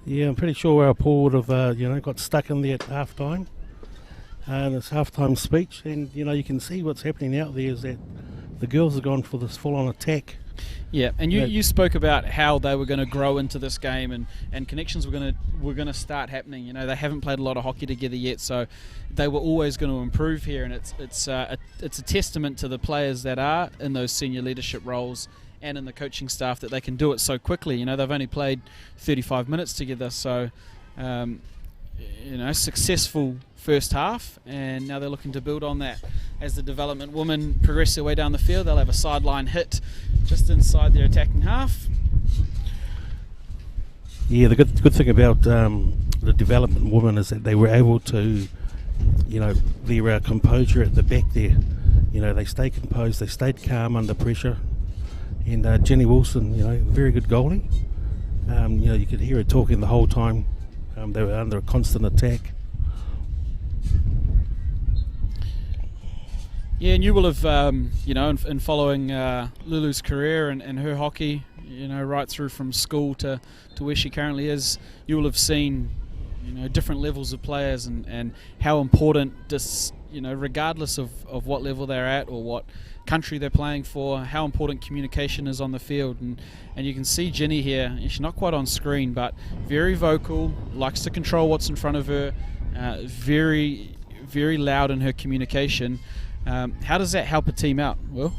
Yeah, I'm pretty sure our Paul would have got stuck in there at half-time. And it's half-time speech, and you can see what's happening out there is that the girls have gone for this full-on attack. Yeah, and you spoke about how they were going to grow into this game, and connections were going to start happening. They haven't played a lot of hockey together yet, so they were always going to improve here, and it's a testament to the players that are in those senior leadership roles and in the coaching staff that they can do it so quickly. They've only played 35 minutes together, so successful first half, and now they're looking to build on that. As the development women progress their way down the field, they'll have a sideline hit just inside their attacking half. Yeah, the good thing about the development women is that they were able to, their composure at the back there. They stayed composed, they stayed calm under pressure. And Jenny Wilson, very good goalie. You could hear her talking the whole time. They were under a constant attack. Yeah, and you will have, in following Lulu's career and her hockey, right through from school to where she currently is, you will have seen, different levels of players and how important this, regardless of what level they're at or what country they're playing for, how important communication is on the field. And you can see Ginny here, she's not quite on screen, but very vocal, likes to control what's in front of her, very, very loud in her communication. How does that help a team out, Will?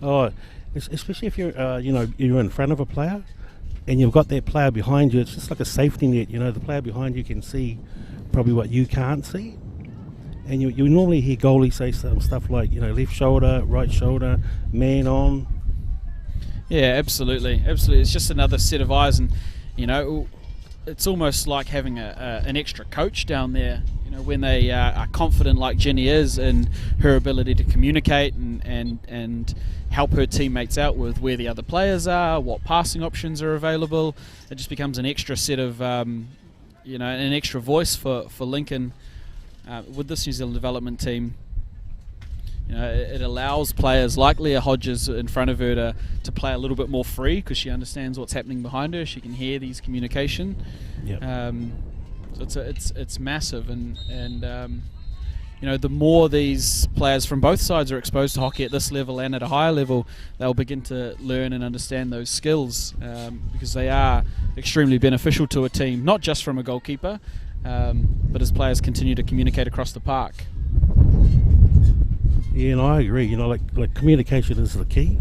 Oh, especially if you're you're in front of a player and you've got that player behind you. It's just like a safety net. The player behind you can see probably what you can't see. And you normally hear goalies say some stuff like, left shoulder, right shoulder, man on. Yeah, absolutely. It's just another set of eyes, and it's almost like having an extra coach down there. When they are confident, like Jenny is, in her ability to communicate and help her teammates out with where the other players are, what passing options are available. It just becomes an extra set of, an extra voice for Lincoln. With this New Zealand development team, it allows players like Leah Hodges in front of her to play a little bit more free because she understands what's happening behind her. She can hear these communication. Yep. So it's massive, and the more these players from both sides are exposed to hockey at this level and at a higher level, they'll begin to learn and understand those skills because they are extremely beneficial to a team, not just from a goalkeeper. But as players continue to communicate across the park. Yeah, and I agree. Like communication is the key.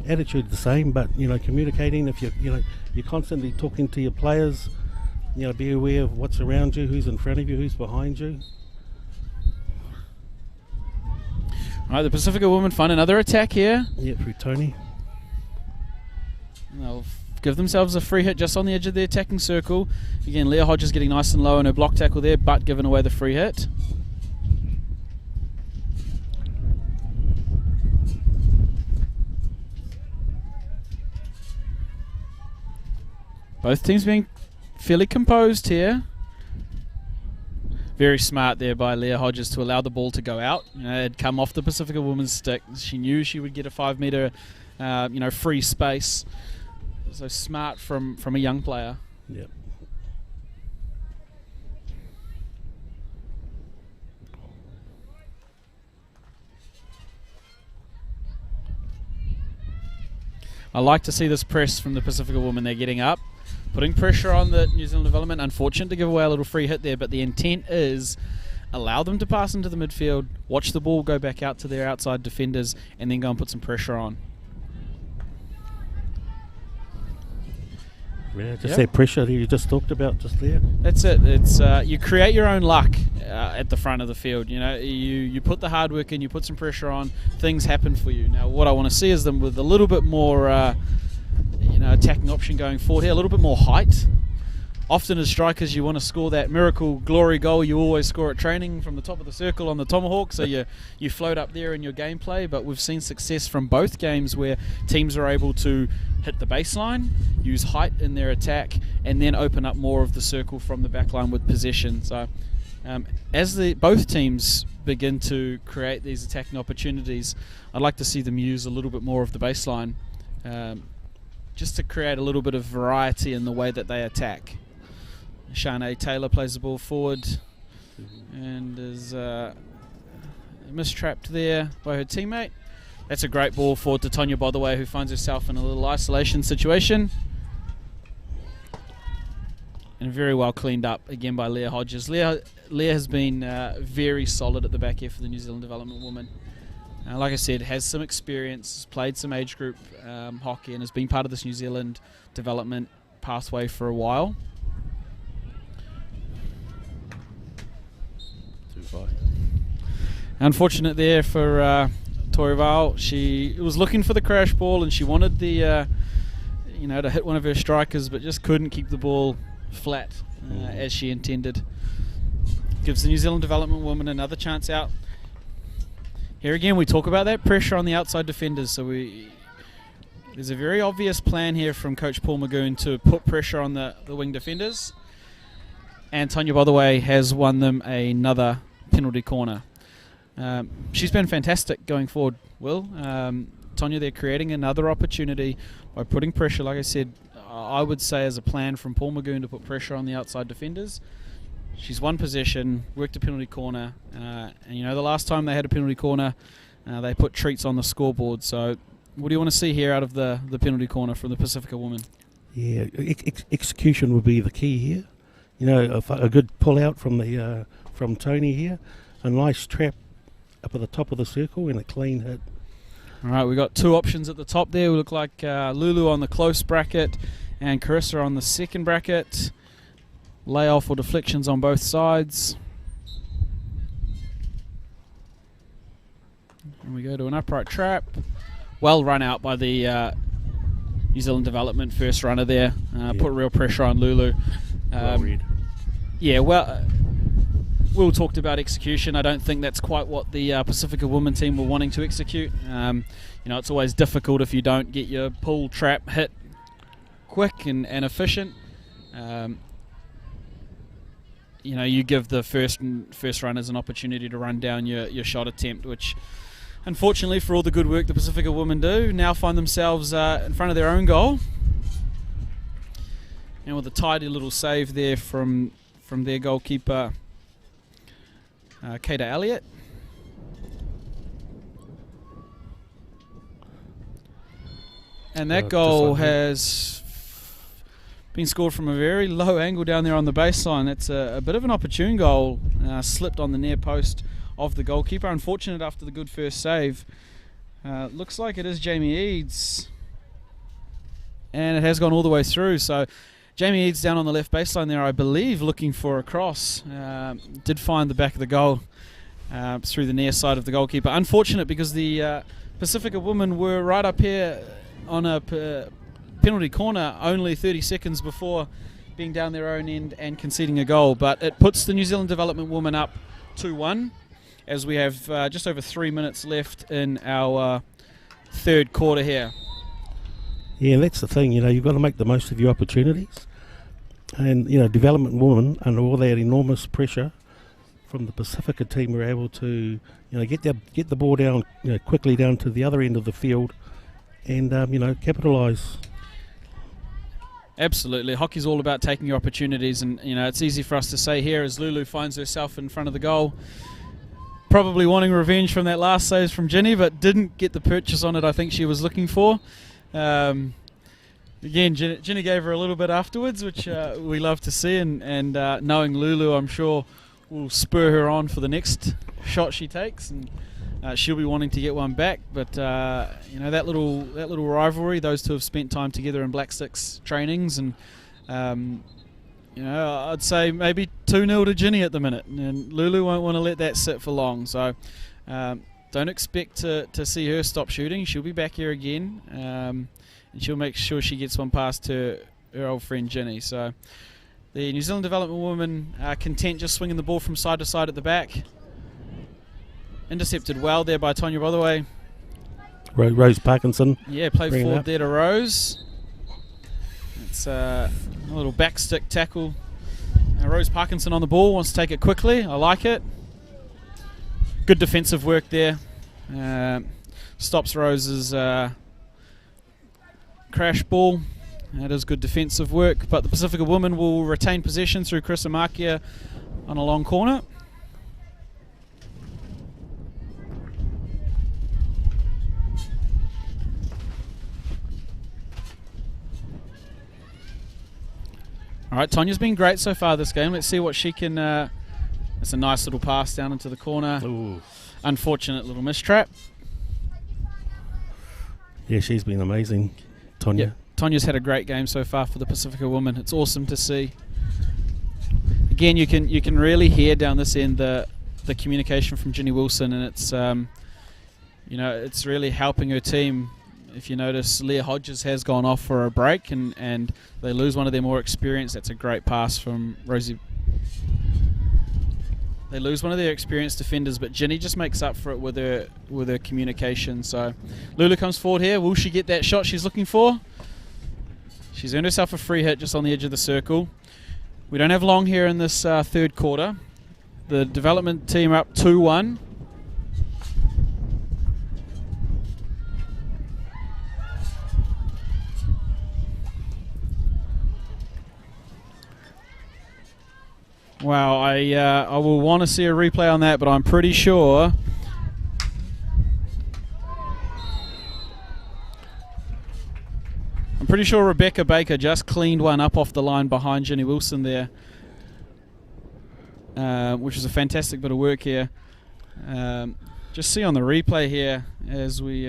Attitude the same, but communicating. If you're constantly talking to your players, be aware of what's around you, who's in front of you, who's behind you. All right, the Pacifica women find another attack here. Yeah, through Tony. They'll give themselves a free hit just on the edge of the attacking circle. Again, Leah Hodges getting nice and low in her block tackle there, but giving away the free hit. Both teams being fairly composed here. Very smart there by Leah Hodges to allow the ball to go out. It had come off the Pacifica woman's stick. She knew she would get a 5 metre, free space. So smart from a young player. Yep. I like to see this press from the Pacifica women. They're getting up, putting pressure on the New Zealand development. Unfortunate to give away a little free hit there, but the intent is allow them to pass into the midfield, watch the ball go back out to their outside defenders, and then go and put some pressure on. Yeah, just that pressure that you just talked about just there. That's it. It's you create your own luck at the front of the field. You put the hard work in, you put some pressure on, things happen for you. Now, what I want to see is them with a little bit more, attacking option going forward here, a little bit more height. Often as strikers, you want to score that miracle glory goal you always score at training from the top of the circle on the tomahawk, so you float up there in your gameplay. But we've seen success from both games where teams are able to hit the baseline, use height in their attack, and then open up more of the circle from the back line with possession. So as both teams begin to create these attacking opportunities, I'd like to see them use a little bit more of the baseline just to create a little bit of variety in the way that they attack. Shanae Taylor plays the ball forward and is mistrapped there by her teammate. That's a great ball forward to Tonya, by the way, who finds herself in a little isolation situation. And very well cleaned up again by Leah Hodges. Leah has been very solid at the back here for the New Zealand development woman. Like I said, has some experience, played some age group hockey, and has been part of this New Zealand development pathway for a while. Unfortunate there for Torival. She was looking for the crash ball and she wanted the to hit one of her strikers, but just couldn't keep the ball flat as she intended. Gives the New Zealand development woman another chance out. Here again, we talk about that pressure on the outside defenders. So there's a very obvious plan here from Coach Paul Magoon to put pressure on the wing defenders. And Tonya, by the way, has won them another penalty corner. She's been fantastic going forward, Will. Tonya, they're creating another opportunity by putting pressure. Like I said, I would say as a plan from Paul Magoon to put pressure on the outside defenders. She's won possession, worked a penalty corner, and you know the last time they had a penalty corner, they put treats on the scoreboard. So what do you want to see here out of the penalty corner from the Pacifica woman? Yeah, execution would be the key here. You know, a good pull out from the from Tony here, a nice trap up at the top of the circle, and a clean hit. All right, we've got two options at the top there. We look like Lulu on the close bracket and Carissa on the second bracket. Layoff or deflections on both sides. And we go to an upright trap. Well run out by the New Zealand development first runner there. Put real pressure on Lulu. Well read. Yeah, well, Will talked about execution. I don't think that's quite what the Pacifica women team were wanting to execute. You know, it's always difficult if you don't get your pull trap hit quick and efficient. You know, you give the first runners an opportunity to run down your shot attempt, which unfortunately for all the good work the Pacifica women do, now find themselves in front of their own goal. And with a tidy little save there from their goalkeeper, Kata Elliott. And that goal has been scored from a very low angle down there on the baseline. That's a bit of an opportune goal, slipped on the near post of the goalkeeper. Unfortunate after the good first save. Looks like it is Jamie Eads, and it has gone all the way through. So Jamie Eads down on the left baseline there, I believe, looking for a cross. Did find the back of the goal through the near side of the goalkeeper. Unfortunate because the Pacifica women were right up here on a penalty corner only 30 seconds before being down their own end and conceding a goal. But it puts the New Zealand development women up 2-1 as we have just over 3 minutes left in our third quarter here. Yeah, that's the thing, you know, you've got to make the most of your opportunities. And, you know, development women, under all that enormous pressure from the Pacifica team, were able to, you know, get the ball down, you know, quickly down to the other end of the field and, you know, capitalise. Absolutely. Hockey's all about taking your opportunities, and, you know, it's easy for us to say here as Lulu finds herself in front of the goal, probably wanting revenge from that last save from Ginny, but didn't get the purchase on it I think she was looking for. Again, Ginny gave her a little bit afterwards, which we love to see, and knowing Lulu, I'm sure will spur her on for the next shot she takes, and she'll be wanting to get one back. But you know, that little rivalry, those two have spent time together in Black Sticks trainings, and you know, I'd say maybe 2-0 to Ginny at the minute, and Lulu won't want to let that sit for long. So don't expect to see her stop shooting. She'll be back here again, and she'll make sure she gets one past her old friend Ginny. So the New Zealand development women are content just swinging the ball from side to side at the back. Intercepted well there by Tonya, by the way. Rose Parkinson. Yeah, played forward there to Rose. It's a little backstick tackle. Rose Parkinson on the ball, wants to take it quickly. I like it. Good defensive work there. Stops Rose's crash ball. That is good defensive work. But the Pacifica women will retain possession through Chris Amakia on a long corner. All right, Tonya's been great so far this game. Let's see what she can... it's a nice little pass down into the corner. Ooh. Unfortunate little mistrap. Yeah, she's been amazing, Tonya. Yeah, Tonya's had a great game so far for the Pacifica women. It's awesome to see. Again, you can really hear down this end the communication from Ginny Wilson, and it's you know, it's really helping her team. If you notice, Leah Hodges has gone off for a break, and they lose one of their more experienced. That's a great pass from Rosie. They lose one of their experienced defenders, but Ginny just makes up for it with her communication. So Lulu comes forward here. Will she get that shot she's looking for? She's earned herself a free hit just on the edge of the circle. We don't have long here in this third quarter. The development team are up 2-1. Wow, I will want to see a replay on that, but I'm pretty sure. I'm pretty sure Rebecca Baker just cleaned one up off the line behind Jenny Wilson there, which is a fantastic bit of work here. Just see on the replay here as we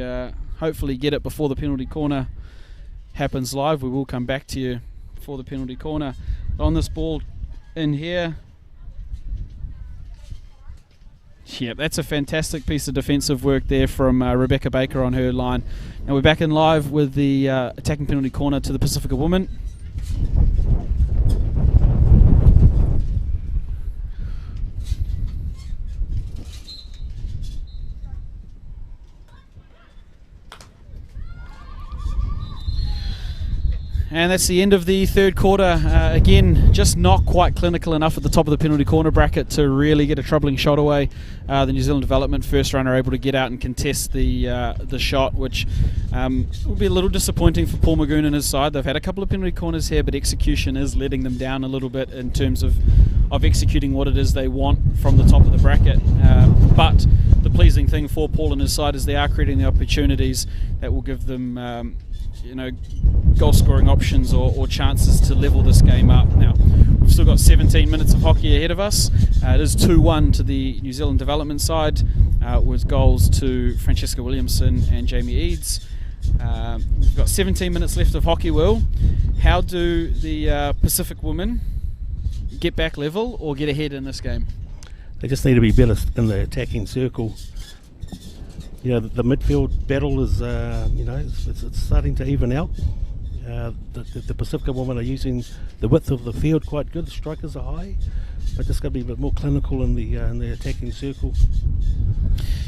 hopefully get it before the penalty corner happens live. We will come back to you for the penalty corner. On this ball in here. Yeah, that's a fantastic piece of defensive work there from Rebecca Baker on her line. Now we're back in live with the attacking penalty corner to the Pacifica women. And that's the end of the third quarter. Again, just not quite clinical enough at the top of the penalty corner bracket to really get a troubling shot away. The New Zealand development first runner able to get out and contest the shot, which will be a little disappointing for Paul Magoon and his side. They've had a couple of penalty corners here, but execution is letting them down a little bit in terms of executing what it is they want from the top of the bracket. But the pleasing thing for Paul and his side is they are creating the opportunities that will give them goal scoring options or chances to level this game up. Now we've still got 17 minutes of hockey ahead of us. It is 2-1 to the New Zealand development side, with goals to Francesca Williamson and Jamie Eads. We've got 17 minutes left of hockey. Will, how do the Pacific women get back level or get ahead in this game? They just need to be better in the attacking circle. The midfield battle is, it's starting to even out. The Pacifica women are using the width of the field quite good. The strikers are high, but just got to be a bit more clinical in the attacking circle.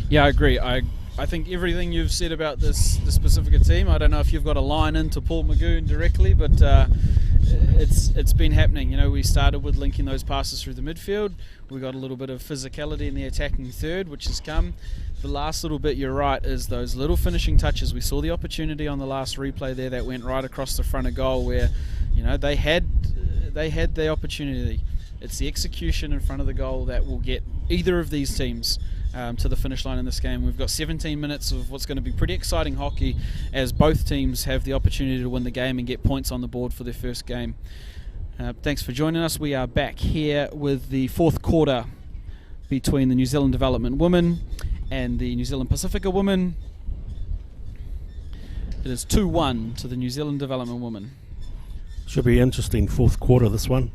Yeah, I agree. I think everything you've said about this Pacifica team. I don't know if you've got a line into Paul Magoon directly, but it's been happening. We started with linking those passes through the midfield. We got a little bit of physicality in the attacking third, which has come. The last little bit, you're right, is those little finishing touches. We saw the opportunity on the last replay there that went right across the front of goal where, they had the opportunity. It's the execution in front of the goal that will get either of these teams to the finish line in this game. We've got 17 minutes of what's going to be pretty exciting hockey as both teams have the opportunity to win the game and get points on the board for their first game. Thanks for joining us. We are back here with the fourth quarter between the New Zealand Development women and the New Zealand Pacifica women. It is 2-1 to the New Zealand Development women. Should be an interesting fourth quarter, this one.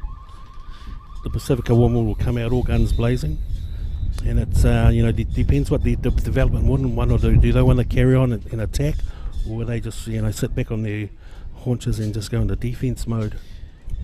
The Pacifica women will come out all guns blazing. And it's, depends what the development women want to do. Do they want to carry on and attack, or will they just, sit back on their haunches and just go into defence mode?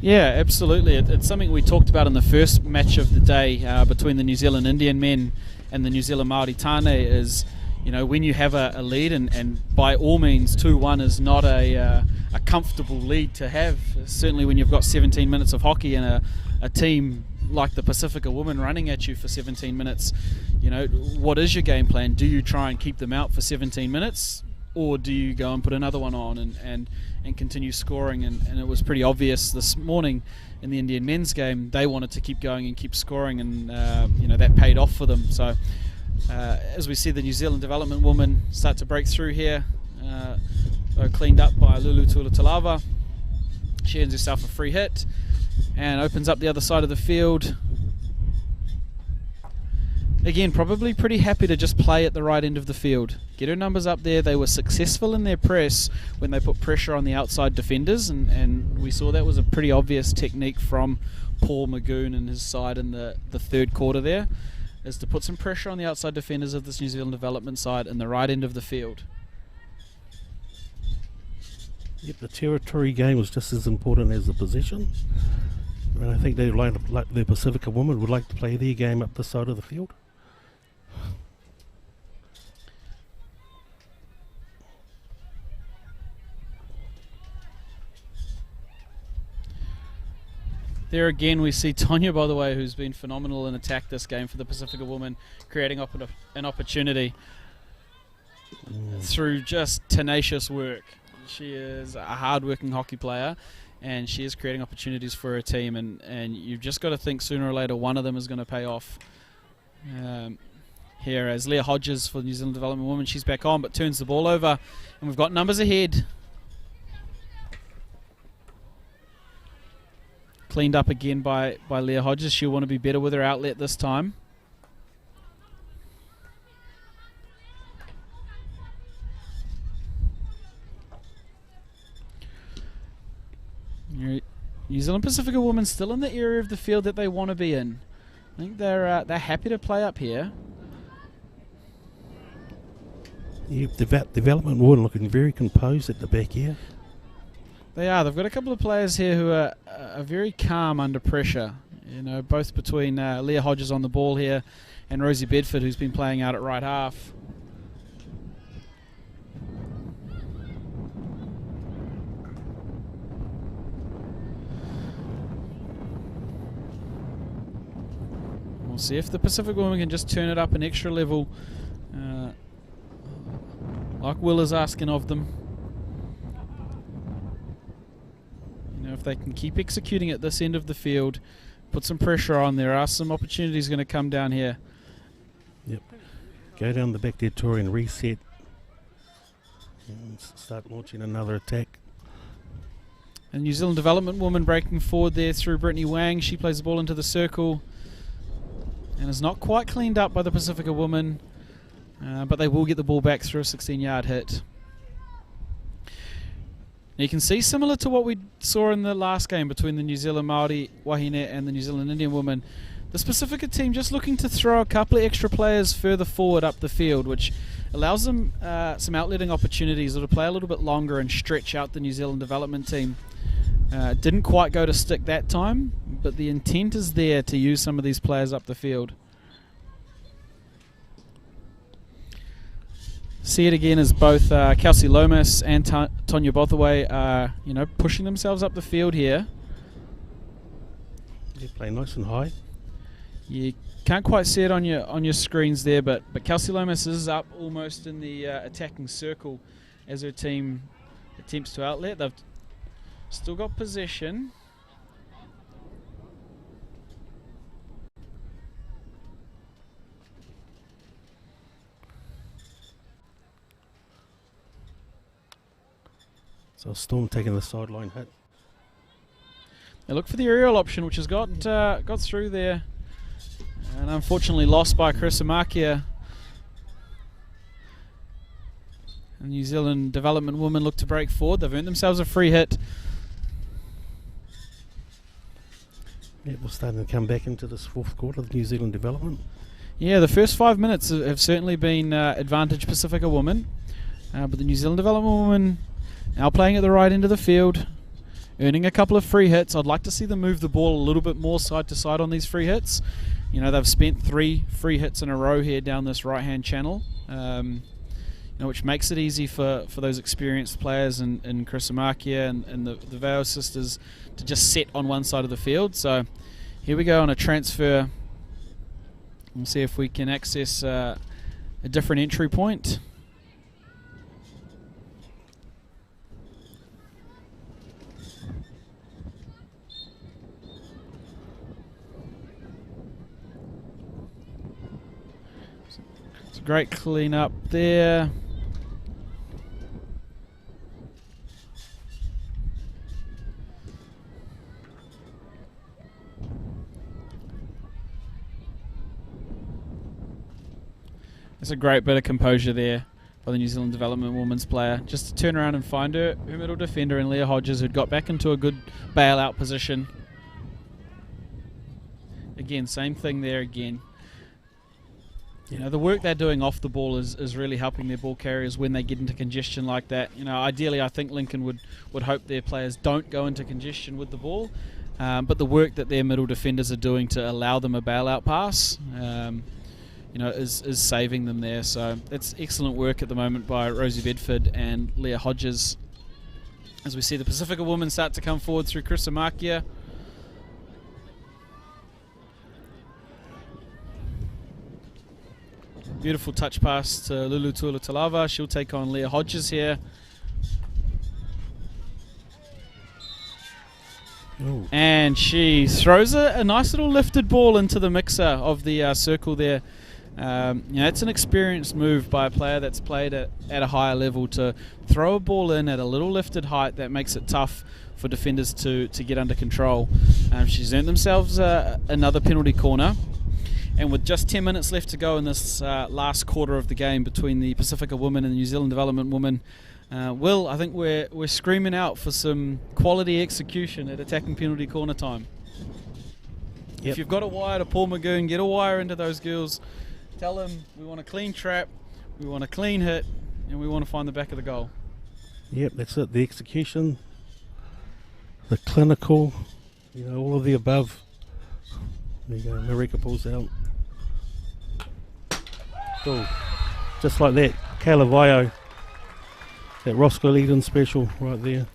Yeah, absolutely. It's something we talked about in the first match of the day between the New Zealand Indian men and the New Zealand Māori Tāne is, when you have a lead, and by all means 2-1 is not a comfortable lead to have, certainly when you've got 17 minutes of hockey and a team like the Pacifica women running at you for 17 minutes. What is your game plan? Do you try and keep them out for 17 minutes, or do you go and put another one on and continue scoring? And it was pretty obvious this morning in the Indian men's game they wanted to keep going and keep scoring, and that paid off for them. So as we see the New Zealand development women start to break through here, cleaned up by Lulu Tulatulava. She earns herself a free hit and opens up the other side of the field. Again, probably pretty happy to just play at the right end of the field. Get her numbers up there. They were successful in their press when they put pressure on the outside defenders, and we saw that was a pretty obvious technique from Paul Magoon and his side in the third quarter there, is to put some pressure on the outside defenders of this New Zealand development side in the right end of the field. Yep, the territory game was just as important as the possession. And I think the Pacifica women would like to play their game up the side of the field. There again we see Tonya, by the way, who's been phenomenal in attack this game for the Pacifica women, creating an opportunity through just tenacious work. She is a hard-working hockey player, and she is creating opportunities for her team, and you've just got to think sooner or later one of them is going to pay off. Here as Leah Hodges for the New Zealand Development Women, she's back on but turns the ball over, and we've got numbers ahead. Cleaned up again by Leah Hodges. She'll want to be better with her outlet this time. New Zealand Pacifica women still in the area of the field that they want to be in. I think they're happy to play up here. Yep, development women looking very composed at the back here. They are. They've got a couple of players here who are very calm under pressure. You know, both between Leah Hodges on the ball here and Rosie Bedford, who's been playing out at right half. We'll see if the Pacific women can just turn it up an extra level, like Will is asking of them. You know, if they can keep executing at this end of the field, put some pressure on, there are some opportunities going to come down here. Yep. Go down the back there, Tori, and reset. And start launching another attack. And New Zealand Development woman breaking forward there through Brittany Wang. She plays the ball into the circle and is not quite cleaned up by the Pacifica woman, but they will get the ball back through a 16-yard hit. Now you can see, similar to what we saw in the last game between the New Zealand Māori Wahine and the New Zealand Indian women, the Pacifica team just looking to throw a couple of extra players further forward up the field, which allows them some outletting opportunities or to play a little bit longer and stretch out the New Zealand development team. Didn't quite go to stick that time, but the intent is there to use some of these players up the field. See it again as both Kelsey Lomas and Tonya Bothaway are, pushing themselves up the field here. They play nice and high. You can't quite see it on your screens there, but Kelsey Lomas is up almost in the attacking circle as her team attempts to outlet. They've still got possession. So Storm taking the sideline hit. They look for the aerial option, which has got through there, and unfortunately lost by Chris Amakia. And New Zealand Development women look to break forward. They've earned themselves a free hit. Yeah, we're starting to come back into this fourth quarter of New Zealand Development. Yeah, the first 5 minutes have certainly been advantage Pacifica women, but the New Zealand Development women now playing at the right end of the field, earning a couple of free hits. I'd like to see them move the ball a little bit more side to side on these free hits. They've spent 3 free hits in a row here down this right-hand channel, which makes it easy for those experienced players and Chris Amakia and the Vale sisters to just set on one side of the field. So here we go on a transfer. We'll see if we can access a different entry point. Great clean up there. It's a great bit of composure there by the New Zealand Development women's player, just to turn around and find her middle defender in Leah Hodges, who'd got back into a good bailout position. Again, same thing there again. The work they're doing off the ball is really helping their ball carriers when they get into congestion like that. Ideally, I think Lincoln would hope their players don't go into congestion with the ball, but the work that their middle defenders are doing to allow them a bailout pass, is saving them there. So it's excellent work at the moment by Rosie Bedford and Leah Hodges. As we see the Pacifica women start to come forward through Chris Amakia. Beautiful touch pass to Lulu Tuilatalava. She'll take on Leah Hodges here. Ooh. And she throws a nice little lifted ball into the mixer of the circle there. It's an experienced move by a player that's played at a higher level to throw a ball in at a little lifted height that makes it tough for defenders to get under control. She's earned themselves another penalty corner. And with just 10 minutes left to go in this last quarter of the game between the Pacifica women and the New Zealand Development women, Will, I think we're screaming out for some quality execution at attacking penalty corner time. Yep. If you've got a wire to Paul Magoon, get a wire into those girls. Tell them we want a clean trap, we want a clean hit, and we want to find the back of the goal. Yep, that's it. The execution, the clinical, all of the above. There you go. Marika pulls out. Oh, just like that. Kayla Vaio. That Roscoe Eden special right there.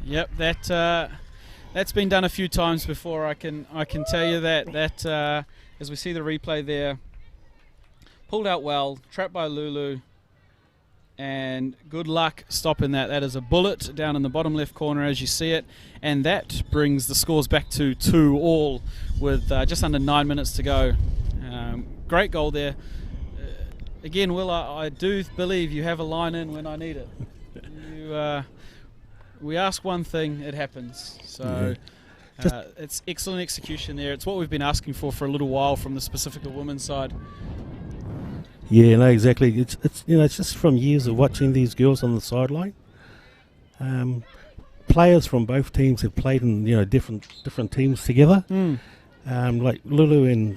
Yep, that's been done a few times before. I can tell you that as we see the replay there, pulled out well, trapped by Lulu, and good luck stopping that. That is a bullet down in the bottom left corner as you see it, and that brings the scores back to 2-2 with just under 9 minutes to go. Great goal there. Again, Will, I do believe you have a line in when I need it. We ask one thing, it happens. So it's excellent execution there. It's what we've been asking for a little while from the Pacifica women's side. Yeah, no, exactly. It's just from years of watching these girls on the sideline. Players from both teams have played in different teams together. Like Lulu and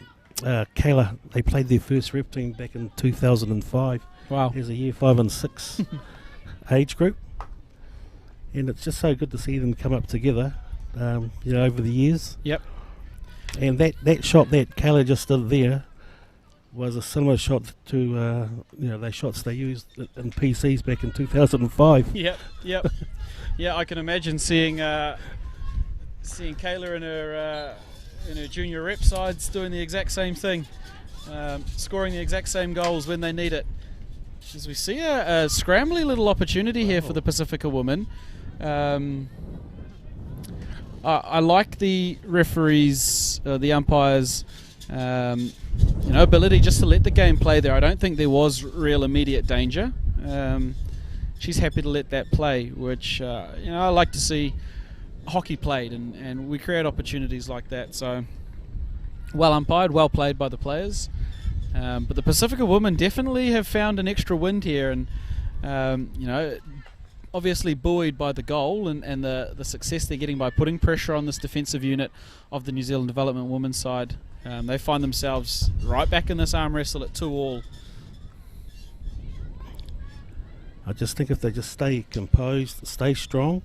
Kayla, they played their first rep team back in 2005. Wow. As a year 5 and 6 age group, and it's just so good to see them come up together. Over the years. Yep. And that shot that Kayla just did there was a similar shot to those shots they used in PCs back in 2005. Yep. Yeah, I can imagine seeing Kayla in her junior rep sides doing the exact same thing, scoring the exact same goals when they need it. As we see a scrambly little opportunity here for the Pacifica women. I like the referees, the umpires, ability just to let the game play there. I don't think there was real immediate danger. She's happy to let that play, which I like to see hockey played, and we create opportunities like that. So well umpired, well played by the players. But the Pacifica women definitely have found an extra wind here, and obviously buoyed by the goal and the success they're getting by putting pressure on this defensive unit of the New Zealand Development women's side. They find themselves right back in this arm wrestle at 2-2. I just think if they just stay composed, stay strong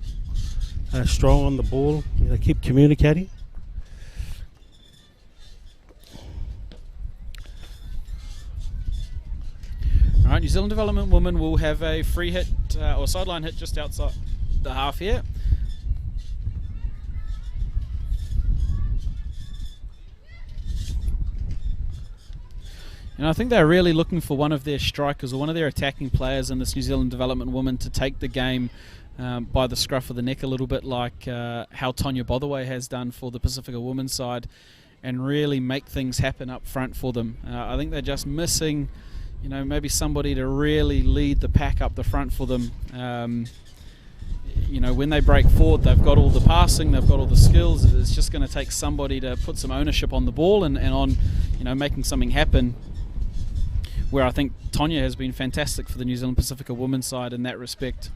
on the ball, keep communicating. All right, New Zealand Development women will have a free hit or sideline hit just outside the half here. And I think they're really looking for one of their strikers or one of their attacking players in this New Zealand Development woman to take the game by the scruff of the neck, a little bit like how Tonya Botherway has done for the Pacifica women's side, and really make things happen up front for them. I think they're just missing maybe somebody to really lead the pack up the front for them. When they break forward, they've got all the passing, they've got all the skills. It's just going to take somebody to put some ownership on the ball and on making something happen, where I think Tonya has been fantastic for the New Zealand Pacifica women's side in that respect.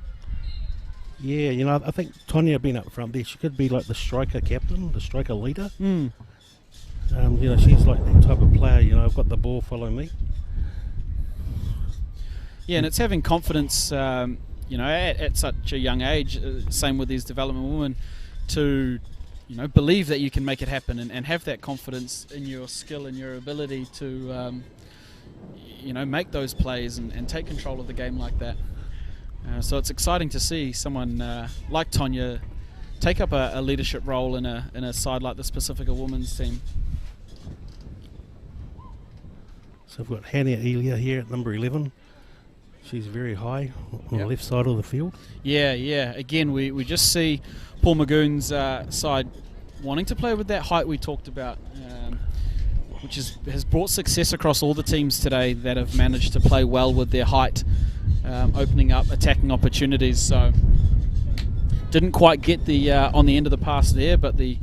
Yeah, I think Tonya being up front there, she could be like the striker captain, the striker leader. She's like that type of player, I've got the ball, follow me. Yeah, and it's having confidence, at such a young age, same with these development women, to, believe that you can make it happen and have that confidence in your skill and your ability to, make those plays and take control of the game like that. So it's exciting to see someone like Tonya take up a leadership role in a side like this Pacifica women's team. So we've got Hania Elia here at number 11. She's very high on the left side of the field. Yeah. Again, we just see Paul Magoon's side wanting to play with that height we talked about, which has brought success across all the teams today that have managed to play well with their height, opening up attacking opportunities. So didn't quite get the on the end of the pass there, but the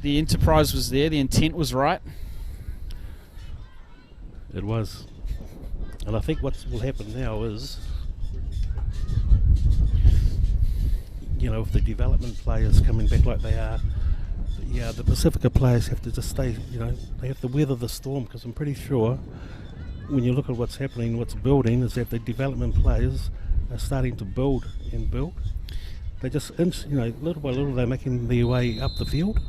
enterprise was there, the intent was right. It was. And I think what will happen now is, if the development players coming back like they are, the Pacifica players have to just stay, they have to weather the storm, because I'm pretty sure when you look at what's happening, what's building, is that the development players are starting to build. They just, little by little, they're making their way up the field.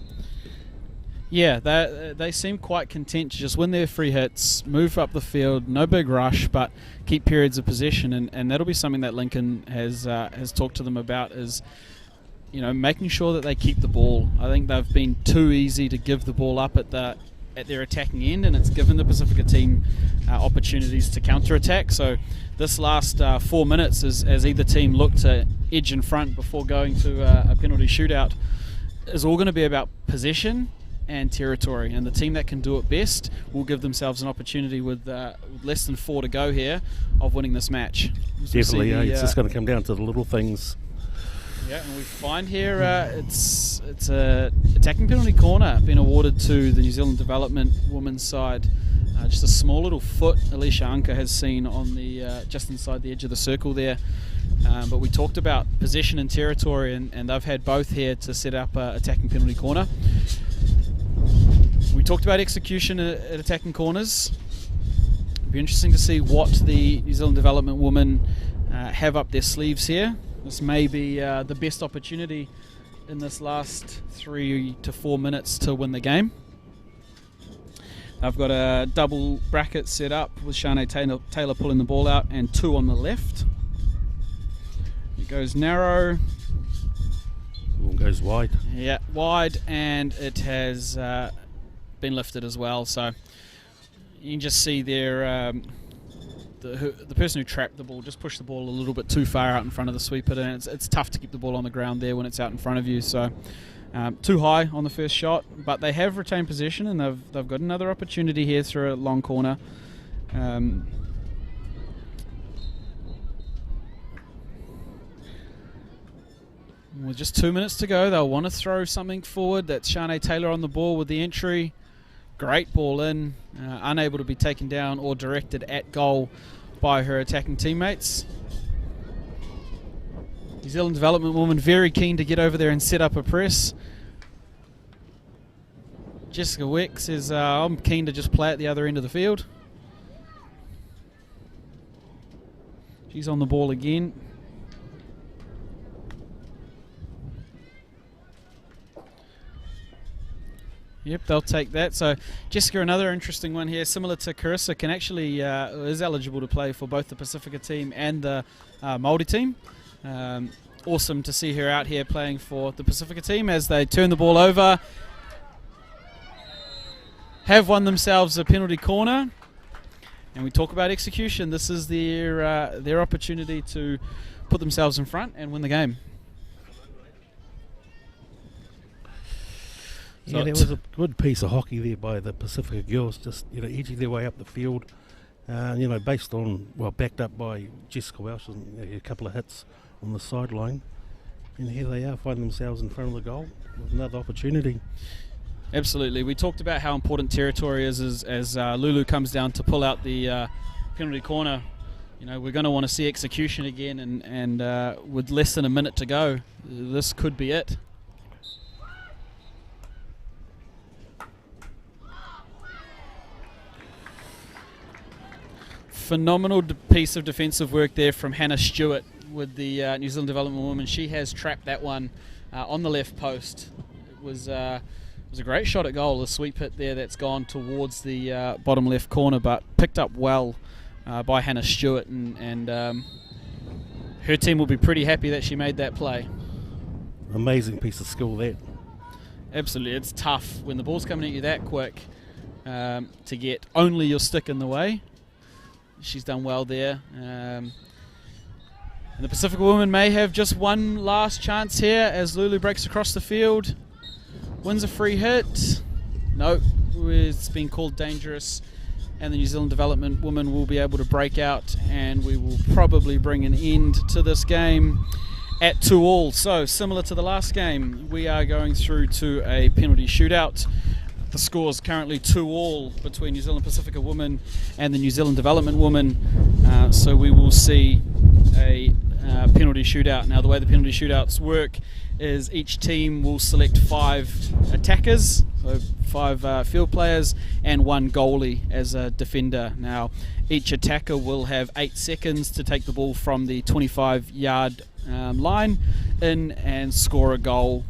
Yeah, they seem quite content to just win their free hits, move up the field, no big rush, but keep periods of possession, and that'll be something that Lincoln has talked to them about, is making sure that they keep the ball. I think they've been too easy to give the ball up at their attacking end, and it's given the Pacifica team opportunities to counter-attack. So this last 4 minutes, as either team look to edge in front before going to a penalty shootout, is all going to be about possession and territory, and the team that can do it best will give themselves an opportunity with less than 4 to go here of winning this match. Definitely, it's just going to come down to the little things. Yeah, and we find here it's a attacking penalty corner being awarded to the New Zealand Development women's side. Just a small little foot Alicia Anka has seen on the just inside the edge of the circle there. But we talked about possession and territory, and they've had both here to set up attacking penalty corner. We talked about execution at attacking corners. It'll be interesting to see what the New Zealand Development women have up their sleeves here. This may be the best opportunity in this last 3 to 4 minutes to win the game. I've got a double bracket set up with Shanae Taylor pulling the ball out and 2 on the left. It goes narrow. Ball goes wide. Yeah, wide, and it has been lifted as well. So you can just see there the person who trapped the ball just pushed the ball a little bit too far out in front of the sweeper, and it's tough to keep the ball on the ground there when it's out in front of you. So too high on the first shot, but they have retained possession, and they've got another opportunity here through a long corner. With just 2 minutes to go, they'll want to throw something forward. That's Shanae Taylor on the ball with the entry. Great ball in, unable to be taken down or directed at goal by her attacking teammates. New Zealand Development woman very keen to get over there and set up a press. Jessica Weck says, I'm keen to just play at the other end of the field. She's on the ball again. Yep, they'll take that. So Jessica, another interesting one here, similar to Carissa, can actually is eligible to play for both the Pacifica team and the Māori team. Awesome to see her out here playing for the Pacifica team as they turn the ball over. Have won themselves a penalty corner. And we talk about execution. This is their opportunity to put themselves in front and win the game. Yeah, there was a good piece of hockey there by the Pacifica girls, just edging their way up the field. Based on, backed up by Jessica Welsh and a couple of hits on the sideline. And here they are, find themselves in front of the goal with another opportunity. Absolutely. We talked about how important territory is as Lulu comes down to pull out the penalty corner. We're going to want to see execution again, and with less than a minute to go, this could be it. Phenomenal piece of defensive work there from Hannah Stewart with the New Zealand Development woman. She has trapped that one on the left post. It was a great shot at goal, a sweep hit there that's gone towards the bottom left corner, but picked up well by Hannah Stewart, and her team will be pretty happy that she made that play. Amazing piece of skill there. Absolutely, it's tough when the ball's coming at you that quick to get only your stick in the way. She's done well there. And And the Pacifica women may have just one last chance here as Lulu breaks across the field. Wins a free hit. No, it's been called dangerous. And the New Zealand development woman will be able to break out, and we will probably bring an end to this game at 2-2. So similar to the last game, we are going through to a penalty shootout. The score is currently 2-2 between New Zealand Pacifica women and the New Zealand development woman. So we will see a penalty shootout. Now the way the penalty shootouts work is each team will select 5 attackers, so 5 field players, and 1 goalie as a defender. Now each attacker will have 8 seconds to take the ball from the 25-yard line in and score a goal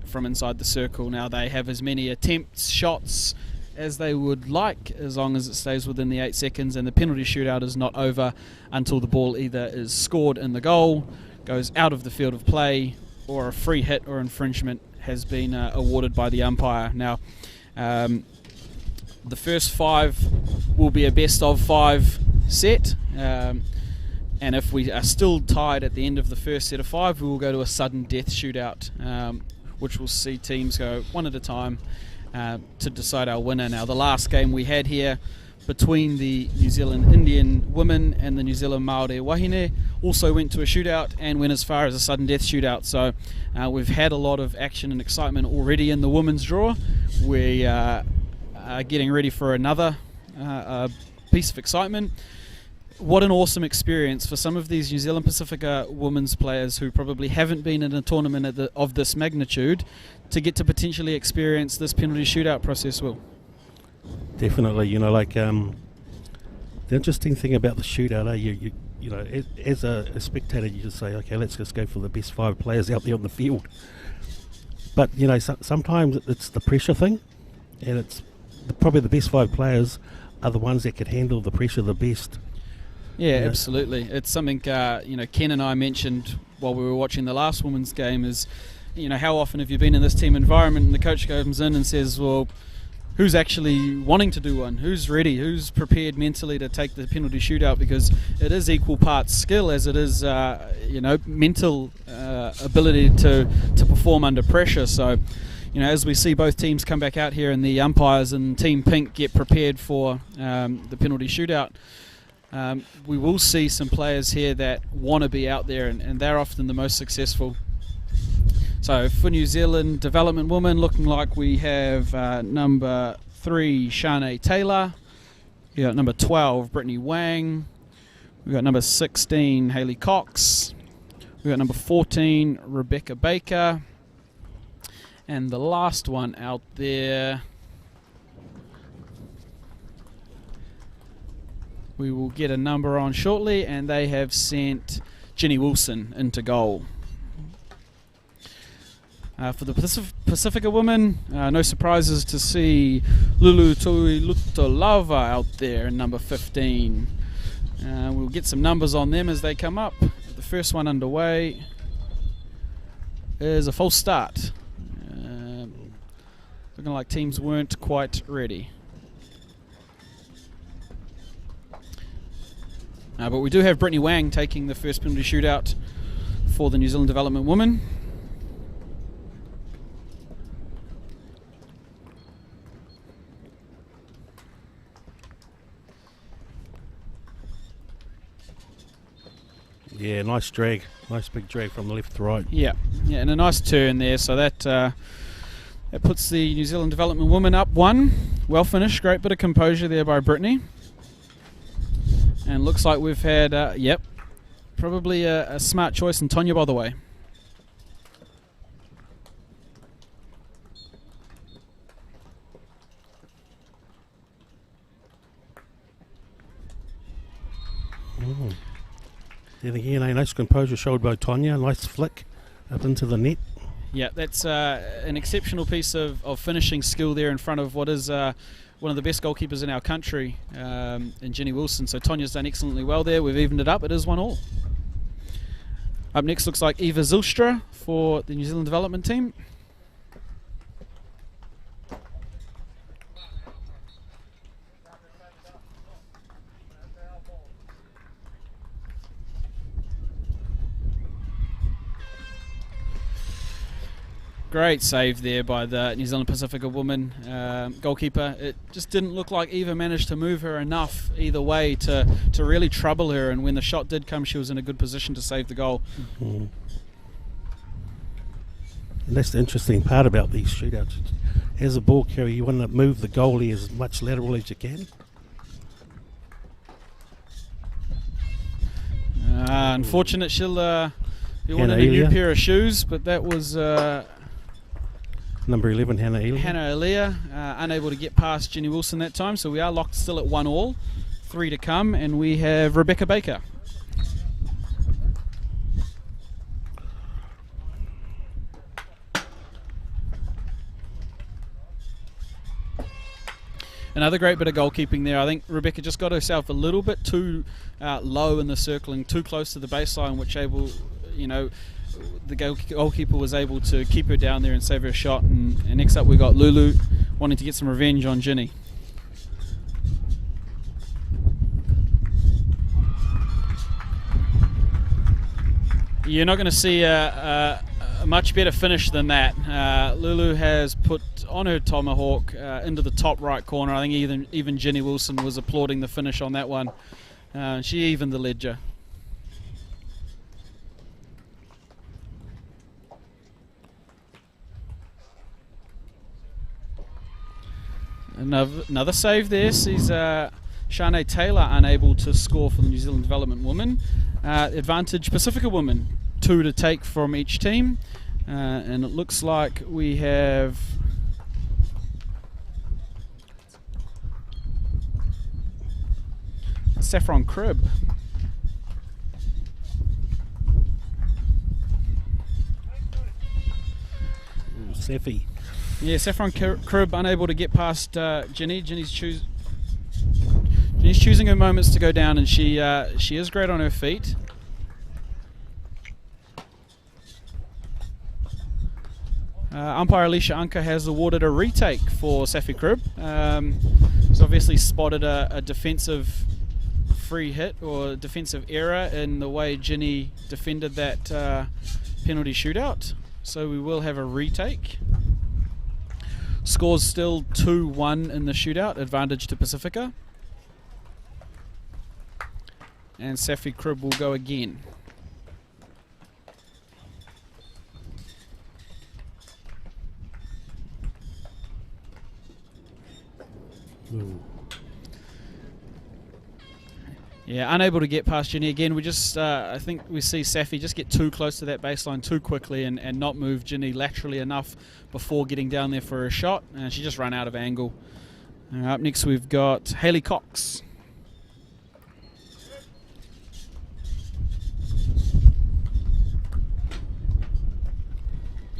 from inside the circle. Now they have as many attempts, shots as they would like, as long as it stays within the 8 seconds, and the penalty shootout is not over until the ball either is scored in the goal, goes out of the field of play, or a free hit or infringement has been awarded by the umpire. Now the first 5 will be a best of 5 set, and if we are still tied at the end of the first set of 5, we will go to a sudden death shootout, which will see teams go one at a time to decide our winner. Now the last game we had here between the New Zealand Indian women and the New Zealand Māori Wahine also went to a shootout and went as far as a sudden death shootout. So we've had a lot of action and excitement already in the women's draw. We are getting ready for another piece of excitement. What an awesome experience for some of these New Zealand Pacifica women's players who probably haven't been in a tournament of this magnitude to get to potentially experience this penalty shootout process, Will. Definitely, the interesting thing about the shootout, you know, as a spectator, you just say, okay, let's just go for the best 5 players out there on the field. But sometimes it's the pressure thing, and it's probably the best 5 players are the ones that could handle the pressure the best. Yeah, absolutely. It's something Ken and I mentioned while we were watching the last women's game. Is how often have you been in this team environment and the coach comes in and says, well, who's actually wanting to do one? Who's ready? Who's prepared mentally to take the penalty shootout? Because it is equal parts skill as it is, mental ability to perform under pressure. So, as we see both teams come back out here and the umpires and Team Pink get prepared for the penalty shootout, we will see some players here that want to be out there, and they're often the most successful. So for New Zealand development women, looking like we have number 3 Shanae Taylor, we got number 12 Brittany Wang, we got number 16 Hayley Cox, we got number 14 Rebecca Baker, and the last one out there we will get a number on shortly, and they have sent Jenny Wilson into goal. For the Pacifica women, no surprises to see Lulu Tuilutolava out there in number 15. We'll get some numbers on them as they come up. The first one underway is a false start. Looking like teams weren't quite ready. But we do have Brittany Wang taking the first penalty shootout for the New Zealand development women. Yeah, nice drag. Nice big drag from the left to right. Yeah, and a nice turn there. So that puts the New Zealand development women up 1. Well finished. Great bit of composure there by Brittany. And looks like we've had, probably a smart choice in Tonya, by the way. Then again, a nice composure showed by Tonya. Nice flick up into the net. Yeah, that's an exceptional piece of finishing skill there in front of what is one of the best goalkeepers in our country, in Jenny Wilson. So Tonya's done excellently well there. We've evened it up. It is 1-1. Up next looks like Eva Zylstra for the New Zealand development team. Great save there by the New Zealand Pacifica woman goalkeeper. It just didn't look like Eva managed to move her enough either way to really trouble her, and when the shot did come, she was in a good position to save the goal. Mm-hmm. And that's the interesting part about these shootouts. As a ball carrier, you want to move the goalie as much lateral as you can. Unfortunate, she'll be wanting a new pair of shoes, but that was number 11, Hannah Elia, unable to get past Jenny Wilson that time, so we are locked still at 1-1, 3 to come, and we have Rebecca Baker. Another great bit of goalkeeping there. I think Rebecca just got herself a little bit too low in the circling, too close to the baseline, which the goalkeeper was able to keep her down there and save her shot. And next up we got Lulu wanting to get some revenge on Ginny. You're not going to see a much better finish than that. Lulu has put on her tomahawk into the top right corner. I think even Jenny Wilson was applauding the finish on that one. She evened the ledger. Another save there sees Shanae Taylor unable to score for the New Zealand Development Women. Advantage Pacifica Women, 2 to take from each team. And it looks like we have Saffron Cribb. Saffy. Yeah, Saffron Cribb unable to get past Ginny. Ginny's choosing her moments to go down, and she is great on her feet. Umpire Alicia Unker has awarded a retake for Safi Cribb. He's obviously spotted a defensive free hit or defensive error in the way Ginny defended that penalty shootout. So we will have a retake. Scores still 2-1 in the shootout, advantage to Pacifica. And Safi Cribb will go again. Ooh. Yeah, unable to get past Ginny again. We just, I think we see Safi just get too close to that baseline too quickly and not move Ginny laterally enough before getting down there for a shot. And she just ran out of angle. Up next we've got Hayley Cox.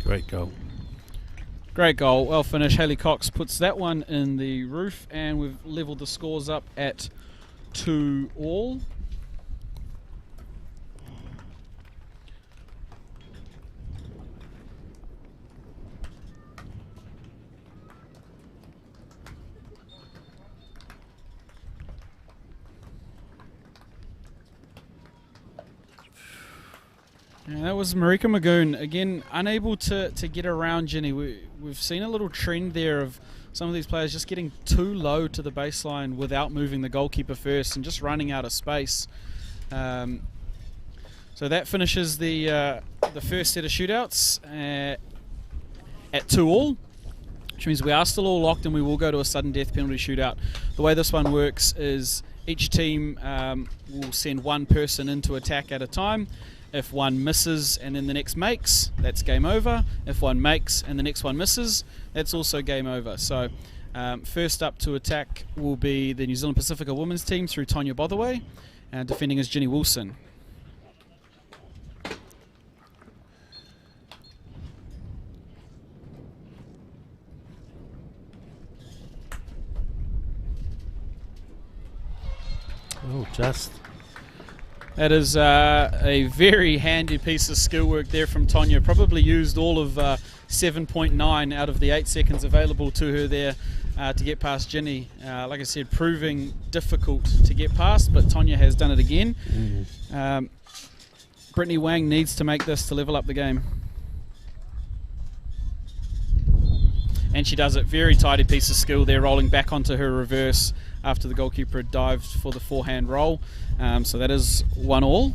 Great goal. Great goal, well finished. Hayley Cox puts that one in the roof, and we've levelled the scores up at 2-2. And that was Marika Magoon, again, unable to get around Ginny. We've seen a little trend there of some of these players just getting too low to the baseline without moving the goalkeeper first and just running out of space. So that finishes the first set of shootouts at 2-2, which means we are still all locked and we will go to a sudden death penalty shootout. The way this one works is each team will send one person into attack at a time. If one misses and then the next makes, that's game over. If one makes and the next one misses, that's also game over. So first up to attack will be the New Zealand Pacifica women's team through Tonya Botherway, defending as Ginny Wilson. Oh, just. That is a very handy piece of skill work there from Tonya. Probably used all of 7.9 out of the 8 seconds available to her there to get past Ginny. Like I said, proving difficult to get past, but Tonya has done it again. Brittany Wang needs to make this to level up the game. and she does it. Very tidy piece of skill there, rolling back onto her reverse after the goalkeeper had dived for the forehand roll. So that is 1-1.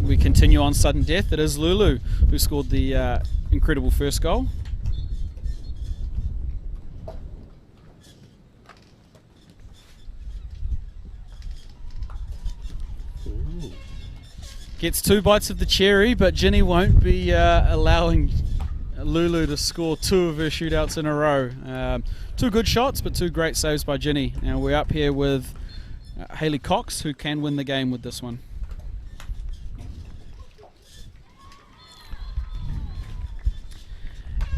We continue on sudden death. It is Lulu who scored the incredible first goal. Gets 2 bites of the cherry, but Ginny won't be allowing Lulu to score 2 of her shootouts in a row. 2 good shots, but 2 great saves by Ginny. Now we're up here with Hayley Cox, who can win the game with this one.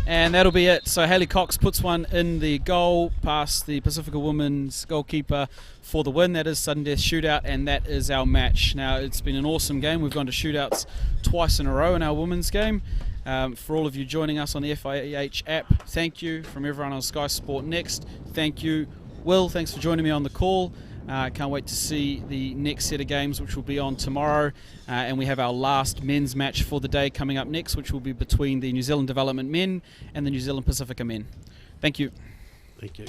And that'll be it. So Hayley Cox puts one in the goal past the Pacifica women's goalkeeper for the win. That is sudden death shootout, and that is our match. Now, it's been an awesome game. We've gone to shootouts twice in a row in our women's game. For all of you joining us on the FIH app, thank you. From everyone on Sky Sport Next, thank you. Will, thanks for joining me on the call. Can't wait to see the next set of games, which will be on tomorrow. And we have our last men's match for the day coming up next, which will be between the New Zealand Development men and the New Zealand Pacifica men. Thank you. Thank you.